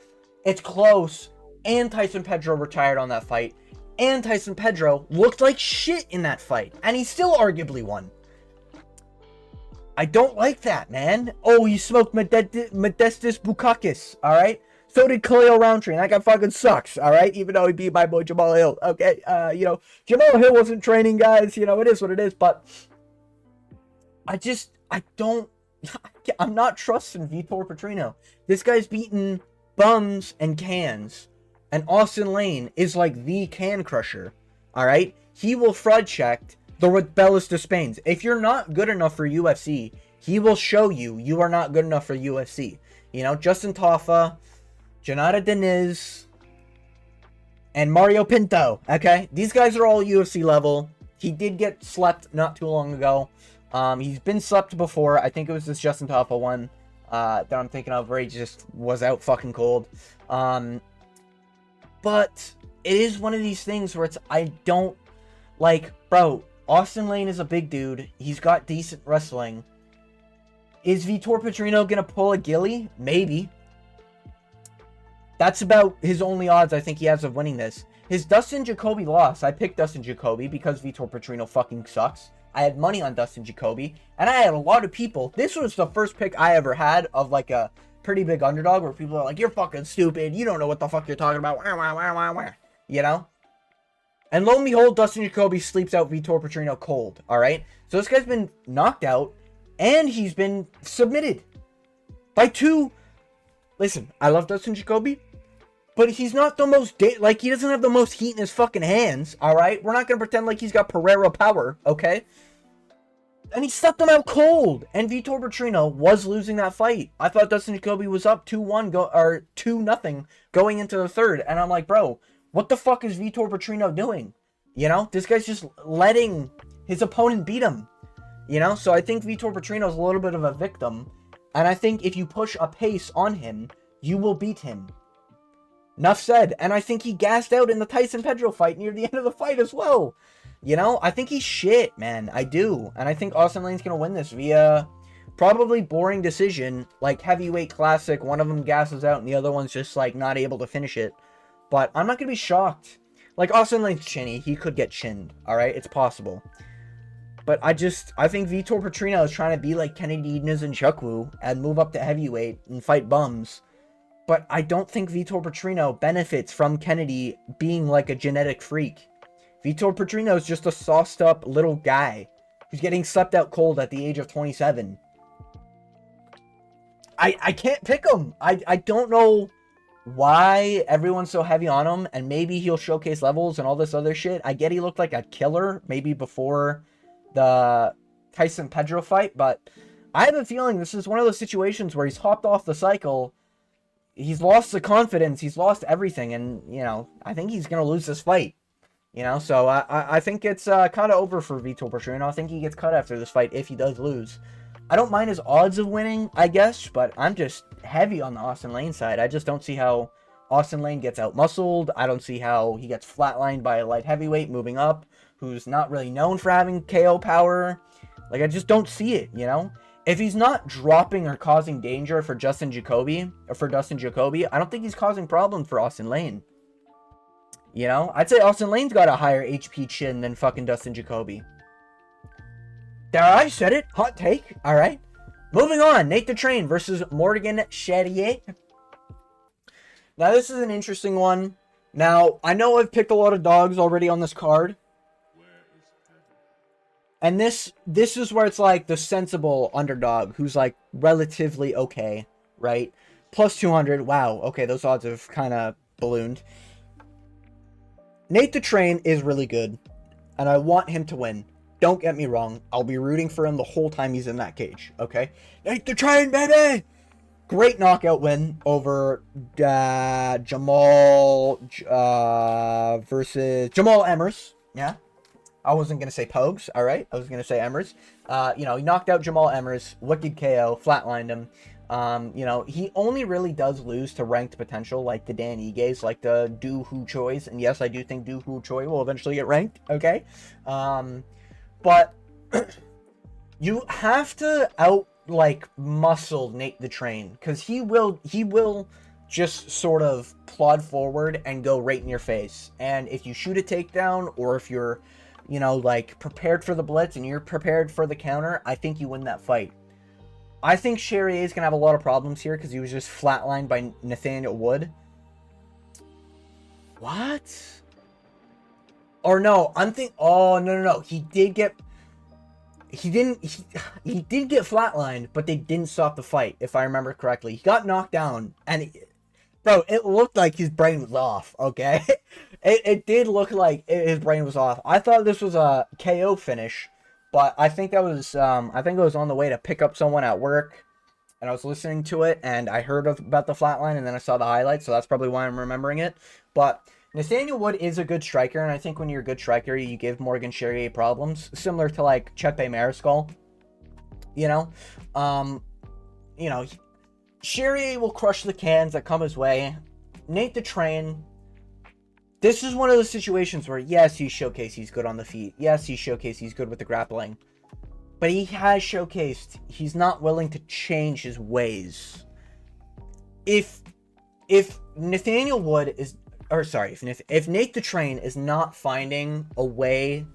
It's close, and Tyson Pedro retired on that fight, and Tyson Pedro looked like shit in that fight, and he still arguably won. I don't like that, man. Oh, he smoked Modestas Bukauskas, alright? So did Khalil Roundtree, and that guy fucking sucks, alright? Even though he beat my boy Jamal Hill, okay? Jamal Hill wasn't training, guys, it is what it is, but I'm not trusting Vitor Petrino. This guy's beaten bums and cans, and Austin Lane is like the can crusher, alright? He will fraud check the Rebellis de Spains. If you're not good enough for UFC, he will show you are not good enough for UFC. Justin Tafa, Jonata Deniz, and Mario Pinto, okay? These guys are all UFC level. He did get slept not too long ago. He's been slept before. I think it was this Justin Tafa one that I'm thinking of, where he just was out fucking cold. But it is one of these things where bro, Austin Lane is a big dude. He's got decent wrestling. Is Vitor Petrino gonna pull a ghillie? Maybe. That's about his only odds I think he has of winning this. his Dustin Jacoby loss, I picked Dustin Jacoby because Vitor Petrino fucking sucks. I had money on Dustin Jacoby, and I had a lot of people. This was the first pick I ever had of like a pretty big underdog where people are like, you're fucking stupid. You don't know what the fuck you're talking about. You know? And lo and behold, Dustin Jacoby sleeps out Vitor Petrino cold. All right? So this guy's been knocked out, and he's been submitted by two. Listen, I love Dustin Jacoby, but he's not the most, he doesn't have the most heat in his fucking hands, all right? We're not going to pretend like he's got Pereira power, okay? And he slept him out cold, and Vitor Petrino was losing that fight. I thought Dustin Jacoby was up 2-1, or 2-0 going into the third, and I'm like, bro, what the fuck is Vitor Petrino doing? You know, this guy's just letting his opponent beat him, you know? So I think Vitor Petrino's a little bit of a victim, and I think if you push a pace on him, you will beat him. Enough said. And I think he gassed out in the Tyson Pedro fight near the end of the fight as well. You know, I think he's shit, man. I do. And I think Austin Lane's going to win this via probably boring decision, like heavyweight classic. One of them gasses out and the other one's just like not able to finish it. But I'm not going to be shocked. Like, Austin Lane's chinny. He could get chinned. All right? It's possible. But I think Vitor Petrino is trying to be like Kennedy Nzechukwu and move up to heavyweight and fight bums. But I don't think Vitor Petrino benefits from Kennedy being like a genetic freak. Vitor Petrino is just a sauced up little guy who's getting slept out cold at the age of 27. I can't pick him. I don't know why everyone's so heavy on him, and maybe he'll showcase levels and all this other shit. I get he looked like a killer maybe before the Tyson Pedro fight, but I have a feeling this is one of those situations where he's hopped off the cycle. He's lost the confidence. He's lost everything. And, you know, I think he's going to lose this fight. You know, so I think it's kind of over for Vitor Petrino. I think he gets cut after this fight if he does lose. I don't mind his odds of winning, I guess, but I'm just heavy on the Austin Lane side. I just don't see how Austin Lane gets out-muscled. I don't see how he gets flatlined by a light heavyweight moving up, who's not really known for having KO power. Like, I just don't see it, you know? If he's not dropping or causing danger for Dustin Jacoby, I don't think he's causing problems for Austin Lane. You know? I'd say Austin Lane's got a higher HP chin than fucking Dustin Jacoby. There, I said it. Hot take. All right. Moving on. Nate the Train versus Morgan Charrier. Now, this is an interesting one. Now, I know I've picked a lot of dogs already on this card. And this is where it's like the sensible underdog who's like relatively okay, right? Plus 200. Wow. Okay, those odds have kind of ballooned. Nate the Train is really good, and I want him to win. Don't get me wrong. I'll be rooting for him the whole time he's in that cage, okay? Nate the Train, baby! Great knockout win over Jamal versus Jamal Emmers. Yeah. I wasn't going to say Pogues, all right? I was going to say Emmers. You know, he knocked out Jamal Emmers, wicked KO, flatlined him. You know, he only really does lose to ranked potential like the Dan Iges, like the Do Hu Choi's. And yes, I do think Do Hu Choi will eventually get ranked, okay? But you have to muscle Nate the Train, because he will just sort of plod forward and go right in your face. And if you shoot a takedown, or if you're, you know, like prepared for the blitz and you're prepared for the counter, I think you win that fight. I think Charrier is going to have a lot of problems here because he was just flatlined by Nathaniel Wood. What? Or no, I'm thinking, oh, no. He did get flatlined, but they didn't stop the fight, if I remember correctly. He got knocked down, and bro, it looked like his brain was off, okay? It did look like his brain was off. I thought this was a KO finish, but I think that was, I think it was on the way to pick up someone at work, and I was listening to it, and I heard about the flatline, and then I saw the highlights, so that's probably why I'm remembering it. But Nathaniel Wood is a good striker, and I think when you're a good striker, you give Morgan Charrier problems, similar to, like, Chepe Mariscal, you know? You know, Charrier will crush the cans that come his way. Nate the Train, this is one of those situations where, yes, he's showcased he's good on the feet. Yes, he's showcased he's good with the grappling. But he has showcased he's not willing to change his ways. If Nathaniel Wood is if Nate the Train is not finding a way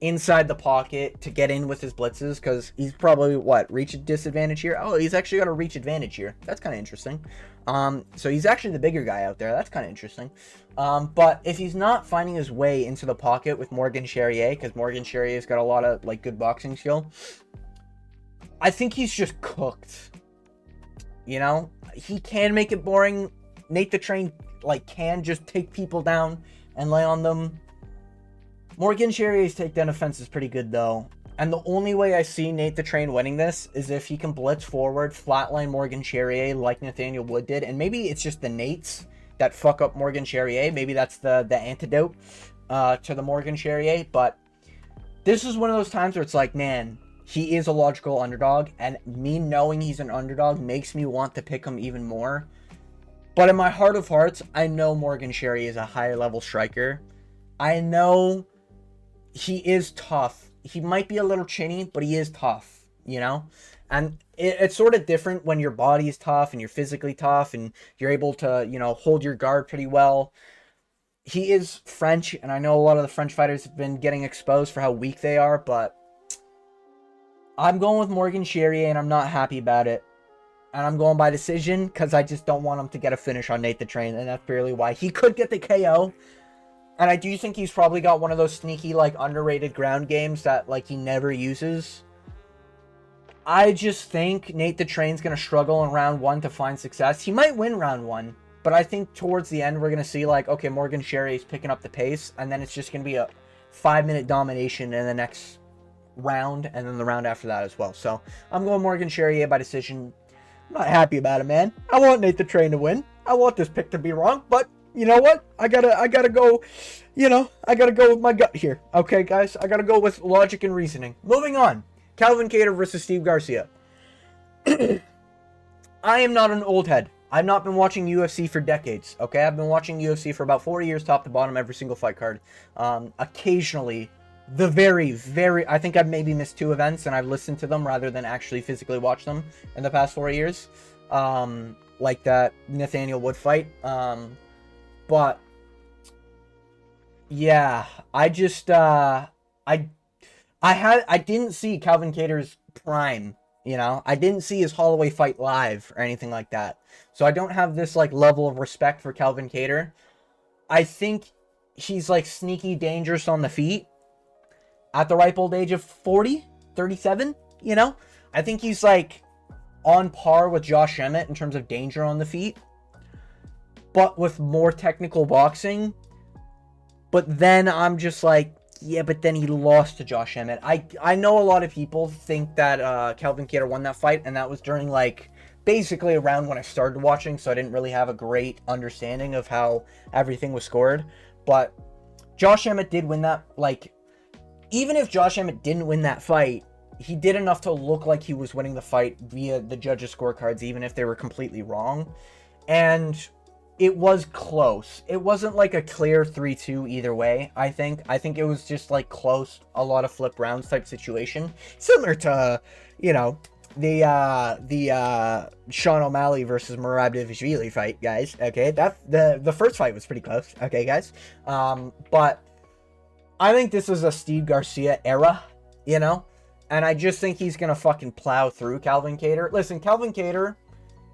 inside the pocket to get in with his blitzes, because he's probably reach disadvantage here. Oh, he's actually got a reach advantage here. That's kind of interesting. So he's actually the bigger guy out there. That's kind of interesting. But if he's not finding his way into the pocket with Morgan Charrier, because Morgan Charrier's got a lot of good boxing skill, I think he's just cooked. You know, he can make it boring. Nate the Train can just take people down and lay on them. Morgan Charrier's takedown offense is pretty good though. And the only way I see Nate the Train winning this is if he can blitz forward, flatline Morgan Charrier like Nathaniel Wood did. And maybe it's just the Nates that fuck up Morgan Charrier. Maybe that's the antidote to the Morgan Charrier. But this is one of those times where it's like, man, he is a logical underdog. And me knowing he's an underdog makes me want to pick him even more. But in my heart of hearts, I know Morgan Charrier is a higher level striker. I know he is tough. He might be a little chinny, but he is tough, you know? And it's sort of different when your body is tough and you're physically tough and you're able to, hold your guard pretty well. He is French, and I know a lot of the French fighters have been getting exposed for how weak they are, but I'm going with Morgan Charrier, and I'm not happy about it. And I'm going by decision because I just don't want him to get a finish on Nate the Train, and that's purely why. He could get the KO. And I do think he's probably got one of those sneaky, underrated ground games that, he never uses. I just think Nate the Train's going to struggle in round 1 to find success. He might win round 1, but I think towards the end we're going to see, okay, Morgan Charrier's picking up the pace, and then it's just going to be a 5-minute domination in the next round, and then the round after that as well. So, I'm going Morgan Charrier by decision. I'm not happy about it, man. I want Nate the Train to win. I want this pick to be wrong, but you know what? I gotta go, I gotta go with my gut here. Okay, guys? I gotta go with logic and reasoning. Moving on. Calvin Kattar versus Steve Garcia. I am not an old head. I've not been watching UFC for decades, okay? I've been watching UFC for about 4 years, top to bottom, every single fight card. Occasionally, the very, I think I've maybe missed 2 events, and I've listened to them rather than actually physically watch them in the past 4 years. Like that Nathaniel Wood fight. But yeah, I just I didn't see Calvin Kattar's prime, I didn't see his Holloway fight live or anything like that. So I don't have this level of respect for Calvin Kattar. I think he's sneaky dangerous on the feet at the ripe old age of 40, 37, I think he's on par with Josh Emmett in terms of danger on the feet, but with more technical boxing. But then I'm just yeah, but then he lost to Josh Emmett. I know a lot of people think that Calvin Kattar won that fight, and that was during basically around when I started watching, so I didn't really have a great understanding of how everything was scored. But Josh Emmett did win that. Even if Josh Emmett didn't win that fight, he did enough to look like he was winning the fight via the judges' scorecards, even if they were completely wrong. And it was close. It wasn't a clear 3-2 either way, I think. I think it was just close, a lot of flip rounds type situation. Similar to, the Sean O'Malley versus Merab Dvalishvili fight, guys. Okay, that the first fight was pretty close. Okay, guys. But I think this is a Steve Garcia era, and I just think he's gonna fucking plow through Calvin Kattar. Listen, Calvin Kattar,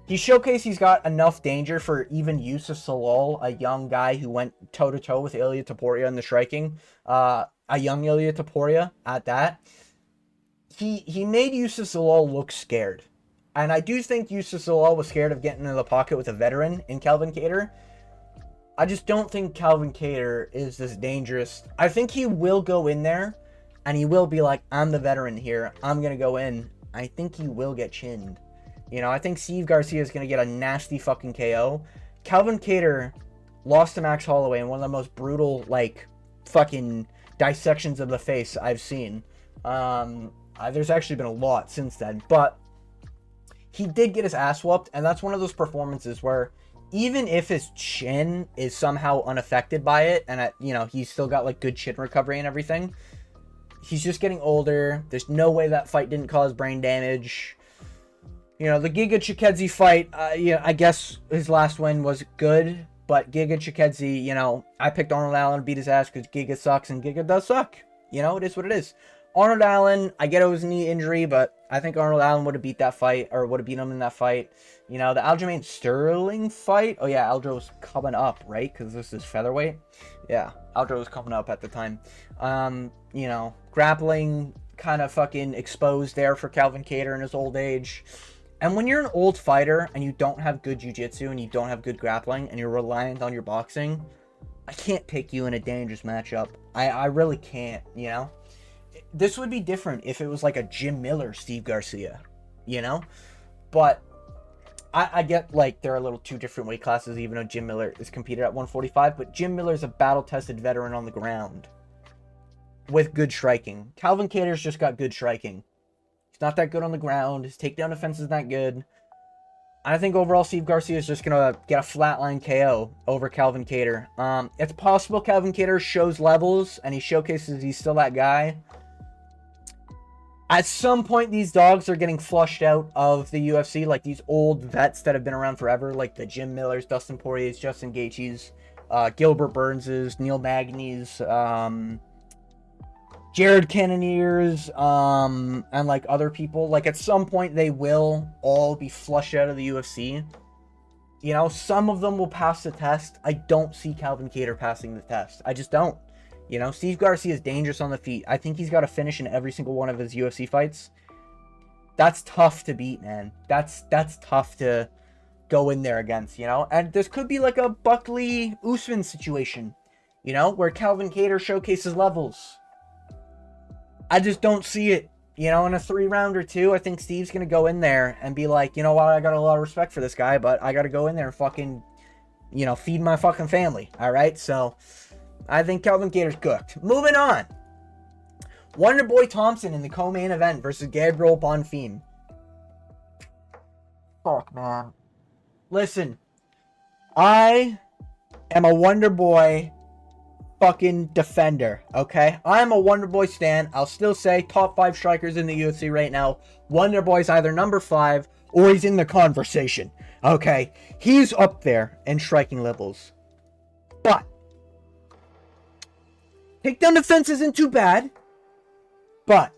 he showcased he's got enough danger for even Yusuf Salol, a young guy who went toe-to-toe with Ilia Topuria in the striking. A young Ilia Topuria at that. He made Yusuf Salol look scared. And I do think Yusuf Salol was scared of getting in the pocket with a veteran in Calvin Kattar. I just don't think Calvin Kattar is this dangerous. I think he will go in there, and he will be I'm the veteran here. I'm going to go in. I think he will get chinned. I think Steve Garcia is going to get a nasty fucking KO. Calvin Kattar lost to Max Holloway in one of the most brutal, fucking dissections of the face I've seen. There's actually been a lot since then. But he did get his ass whooped, and that's one of those performances where even if his chin is somehow unaffected by it, and, he's still got, good chin recovery and everything, he's just getting older. There's no way that fight didn't cause brain damage. The Giga Chikadze fight, I guess his last win was good, But Giga Chikadze, you know, I picked Arnold Allen to beat his ass because Giga sucks, and Giga does suck. You know, it is what it is. Arnold Allen, I get it was a knee injury, but I think Arnold Allen would have beat that fight, or would have beat him in that fight. You know, the Aljamain Sterling fight. Oh yeah, Aljo's coming up, right? Because this is featherweight. Yeah, Aljo was coming up at the time. You know, grappling kind of fucking exposed there for Calvin Kattar in his old age. And when you're an old fighter and you don't have good jiu-jitsu and you don't have good grappling and you're reliant on your boxing, I can't pick you in a dangerous matchup. I really can't, you know? This would be different if it was like a Jim Miller, Steve Garcia, you know? But I get like there are a little two different weight classes, even though Jim Miller is competed at 145, but Jim Miller is a battle-tested veteran on the ground with good striking. Calvin Kattar's just got good striking. He's not that good on the ground. His takedown defense is not good. I think overall Steve Garcia is just going to get a flatline KO over Calvin Kattar. It's possible Calvin Kattar shows levels and he showcases he's still that guy. At some point, these dogs are getting flushed out of the UFC, like these old vets that have been around forever, like the Jim Millers, Dustin Poiriers, Justin Gaethjes, Gilbert Burns's, Neil Magny's, Jared Cannonier's, and like other people. Like at some point, they will all be flushed out of the UFC. You know, some of them will pass the test. I don't see Calvin Kattar passing the test. I just don't. You know, Steve Garcia is dangerous on the feet. I think he's got a finish in every single one of his UFC fights. That's tough to beat, man. That's tough to go in there against, you know? And this could be like a Buckley Usman situation, you know, where Calvin Kattar showcases levels. I just don't see it, you know, in a 3-round or 2. I think Steve's going to go in there and be like, you know what, I got a lot of respect for this guy, but I got to go in there and fucking, you know, feed my fucking family, all right? So I think Calvin Kattar's cooked. Moving on. Wonderboy Thompson in the co-main event versus Gabriel Bonfim. Fuck, man. Listen, I am a Wonderboy fucking defender, okay? I'm a Wonderboy stan. I'll still say top 5 strikers in the UFC right now. Wonderboy's either number 5 or he's in the conversation, okay? He's up there in striking levels. But takedown defense isn't too bad, but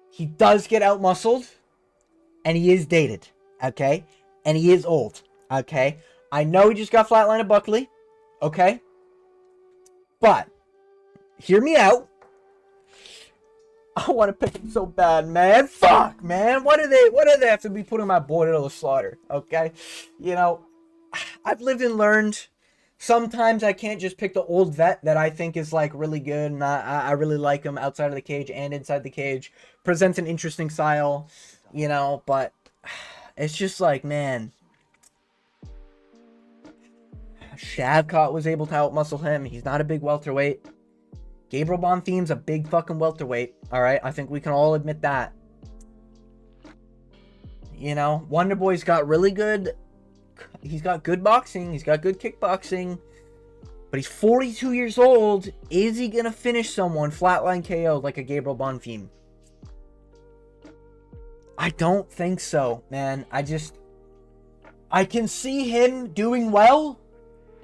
he does get out-muscled, and he is dated, okay? And he is old, okay? I know he just got flatlined at Buckley, okay? But hear me out. I want to pick him so bad, man. Fuck, man. Why do they have to be putting my boy to the slaughter, okay? You know, I've lived and learned. Sometimes I can't just pick the old vet that I think is like really good and I really like him outside of the cage and inside the cage. Presents an interesting style, you know, but it's just like, man. Shavkat was able to outmuscle him. He's not a big welterweight. Gabriel Bonfim's a big fucking welterweight. Alright, I think we can all admit that. You know, Wonderboy's got really good. He's got good boxing. He's got good kickboxing. But he's 42 years old. Is he going to finish someone flatline KO like a Gabriel Bonfim? I don't think so, man. I can see him doing well.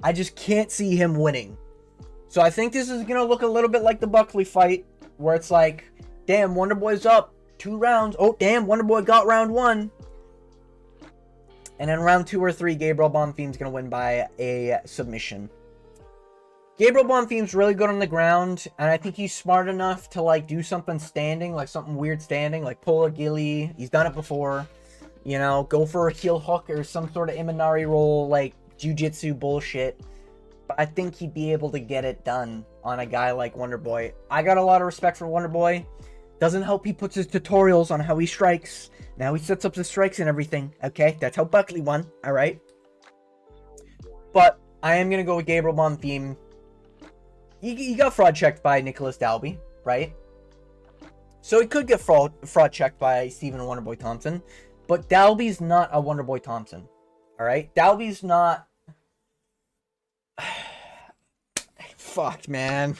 I just can't see him winning. So I think this is going to look a little bit like the Buckley fight. Where it's like, damn, Wonderboy's up 2 rounds. Oh, damn, Wonderboy got round 1. And in round 2 or 3, Gabriel Bonfim's going to win by a submission. Gabriel Bonfim's really good on the ground. And I think he's smart enough to, like, do something standing. Like, something weird standing. Like, pull a ghillie. He's done it before. You know, go for a heel hook or some sort of Imanari roll. Like, jiu-jitsu bullshit. But I think he'd be able to get it done on a guy like Wonderboy. I got a lot of respect for Wonderboy. Doesn't help he puts his tutorials on how he strikes. Now he sets up the strikes and everything. Okay, that's how Buckley won. Alright. But I am going to go with Gabriel Bonfim. He got fraud checked by Nicholas Dalby, right? So he could get fraud checked by Stephen Wonderboy Thompson. But Dalby's not a Wonderboy Thompson. Alright? Dalby's not... Fuck, man.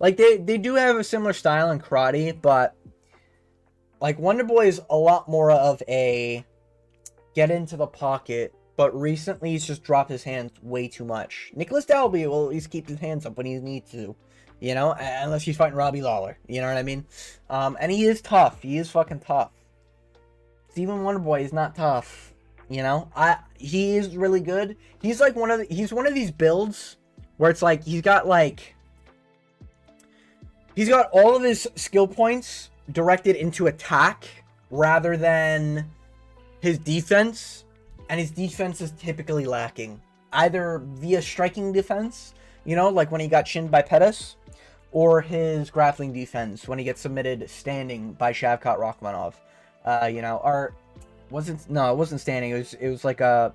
Like, they do have a similar style in karate, but like, Wonderboy is a lot more of a get into the pocket, but recently he's just dropped his hands way too much. Nicholas Dalby will at least keep his hands up when he needs to, you know, unless he's fighting Robbie Lawler, you know what I mean? And he is tough. He is fucking tough. Stephen Wonderboy is not tough, you know? He is really good. He's like he's one of these builds where it's like he's got all of his skill points directed into attack rather than his defense, and his defense is typically lacking, either via striking defense, you know, like when he got shinned by Pettis, or his grappling defense when he gets submitted standing by Shavkat Rakhmonov. You know, or it wasn't standing. It was like a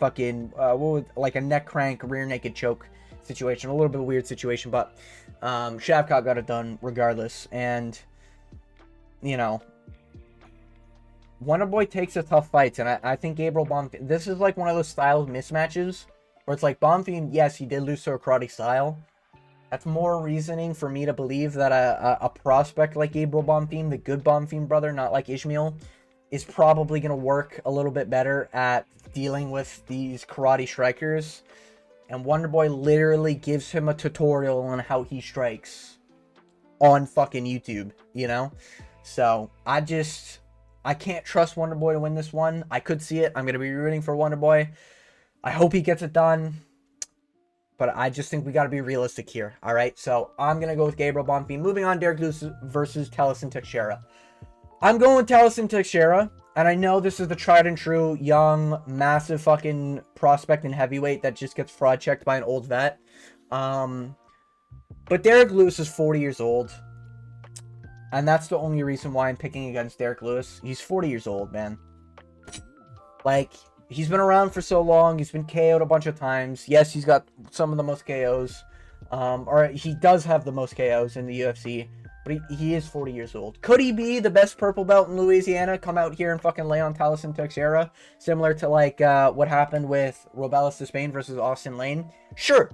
like a neck crank, rear naked choke situation. A little bit weird situation, but Shavkat got it done regardless. And you know, Wonderboy takes a tough fights, and I think Gabriel Bonfim, this is like one of those style mismatches where it's like Bonfim, yes, he did lose to a karate style. That's more reasoning for me to believe that a prospect like Gabriel Bonfim, the good Bonfim brother, not like Ishmael, is probably going to work a little bit better at dealing with these karate strikers. And Wonderboy literally gives him a tutorial on how he strikes on fucking YouTube, you know? So, I can't trust Wonderboy to win this one. I could see it. I'm going to be rooting for Wonderboy. I hope he gets it done. But I just think we got to be realistic here, all right? So I'm going to go with Gabriel Bonfim. Moving on, Derrick Lewis versus Teixeira Teixeira. I'm going with Teixeira Teixeira, and I know this is the tried and true, young, massive fucking prospect in heavyweight that just gets fraud checked by an old vet. But Derrick Lewis is 40 years old, and that's the only reason why I'm picking against Derrick Lewis. He's 40 years old, man. Like, he's been around for so long. He's been KO'd a bunch of times. Yes, he's got some of the most KOs. Or he does have the most KOs in the UFC. But he is 40 years old. Could he be the best purple belt in Louisiana? Come out here and fucking lay on Teixeira Teixeira? Similar to, like, what happened with Robelis de Spain versus Austin Lane? Sure.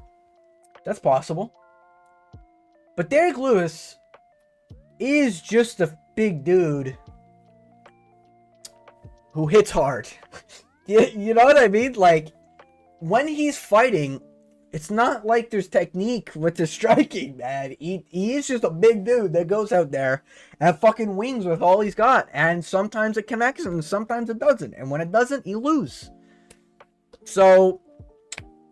That's possible. But Derrick Lewis is just a big dude who hits hard. You know what I mean? Like, when he's fighting, it's not like there's technique with the striking, man. He is just a big dude that goes out there and fucking wings with all he's got. And sometimes it connects and sometimes it doesn't. And when it doesn't, you lose. So,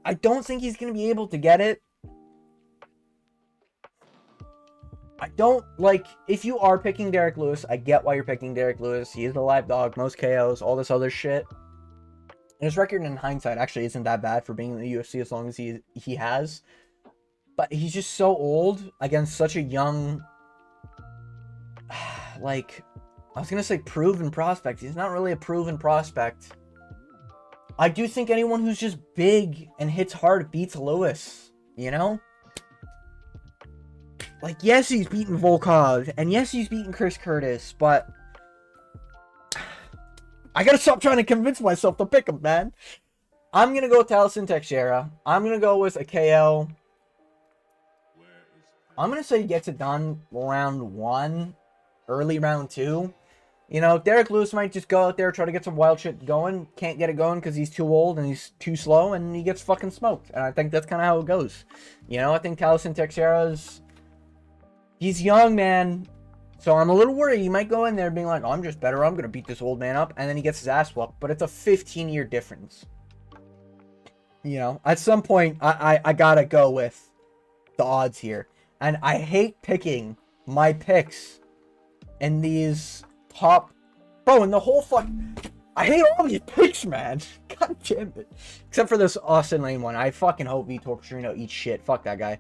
I don't think he's going to be able to get it. I don't, like, if you are picking Derrick Lewis, I get why you're picking Derrick Lewis. He is the live dog, most KOs, all this other shit. And his record in hindsight actually isn't that bad for being in the UFC as long as he has. But he's just so old against such a young, like, I was going to say proven prospect. He's not really a proven prospect. I do think anyone who's just big and hits hard beats Lewis, you know? Like, yes, he's beaten Volkov, and yes, he's beaten Chris Curtis, but I gotta stop trying to convince myself to pick him, man. I'm gonna go with Teixeira Teixeira. I'm gonna go with a KO. I'm gonna say he gets it done round 1, early round 2. You know, Derrick Lewis might just go out there, try to get some wild shit going. Can't get it going because he's too old and he's too slow, and he gets fucking smoked. And I think that's kind of how it goes. You know, I think Teixeira Teixeira's... He's young, man. So I'm a little worried. He might go in there being like, oh, I'm just better. I'm going to beat this old man up. And then he gets his ass whooped. But it's a 15-year difference. You know, at some point, I got to go with the odds here. And I hate picking my picks in these top... Bro, in the whole fuck... I hate all these picks, man. God damn it. Except for this Austin Lane one. I fucking hope Vitor Petrino eats shit. Fuck that guy.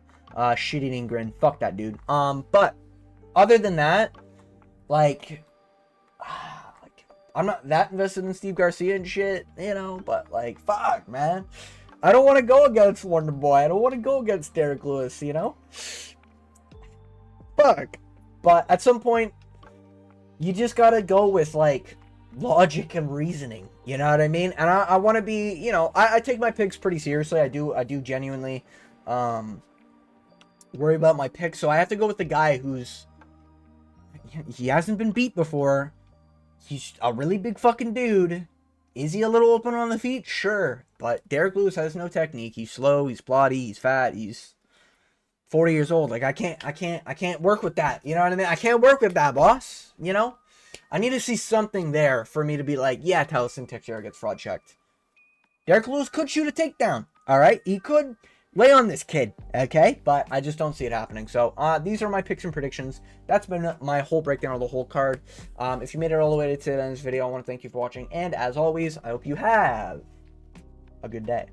Shit-eating grin. Fuck that dude. But other than that, like, I'm not that invested in Steve Garcia and shit, you know, but, like, fuck, man. I don't want to go against Wonderboy. I don't want to go against Derrick Lewis, you know? Fuck. But at some point, you just gotta go with, like, logic and reasoning, you know what I mean? And I want to be, you know, I take my picks pretty seriously. I do genuinely, worry about my picks, so I have to go with the guy who's... He hasn't been beat before. He's a really big fucking dude. Is he a little open on the feet? Sure. But Derrick Lewis has no technique. He's slow, he's plotty, he's fat, he's 40 years old. Like, I can't work with that. You know what I mean? I can't work with that, boss. You know? I need to see something there for me to be like, yeah, Teixeira gets fraud checked. Derrick Lewis could shoot a takedown. All right? He could lay on this kid. Okay? But I just don't see it happening. So, these are my picks and predictions. That's been my whole breakdown of the whole card. If you made it all the way to the end of this video, I want to thank you for watching. And as always, I hope you have a good day.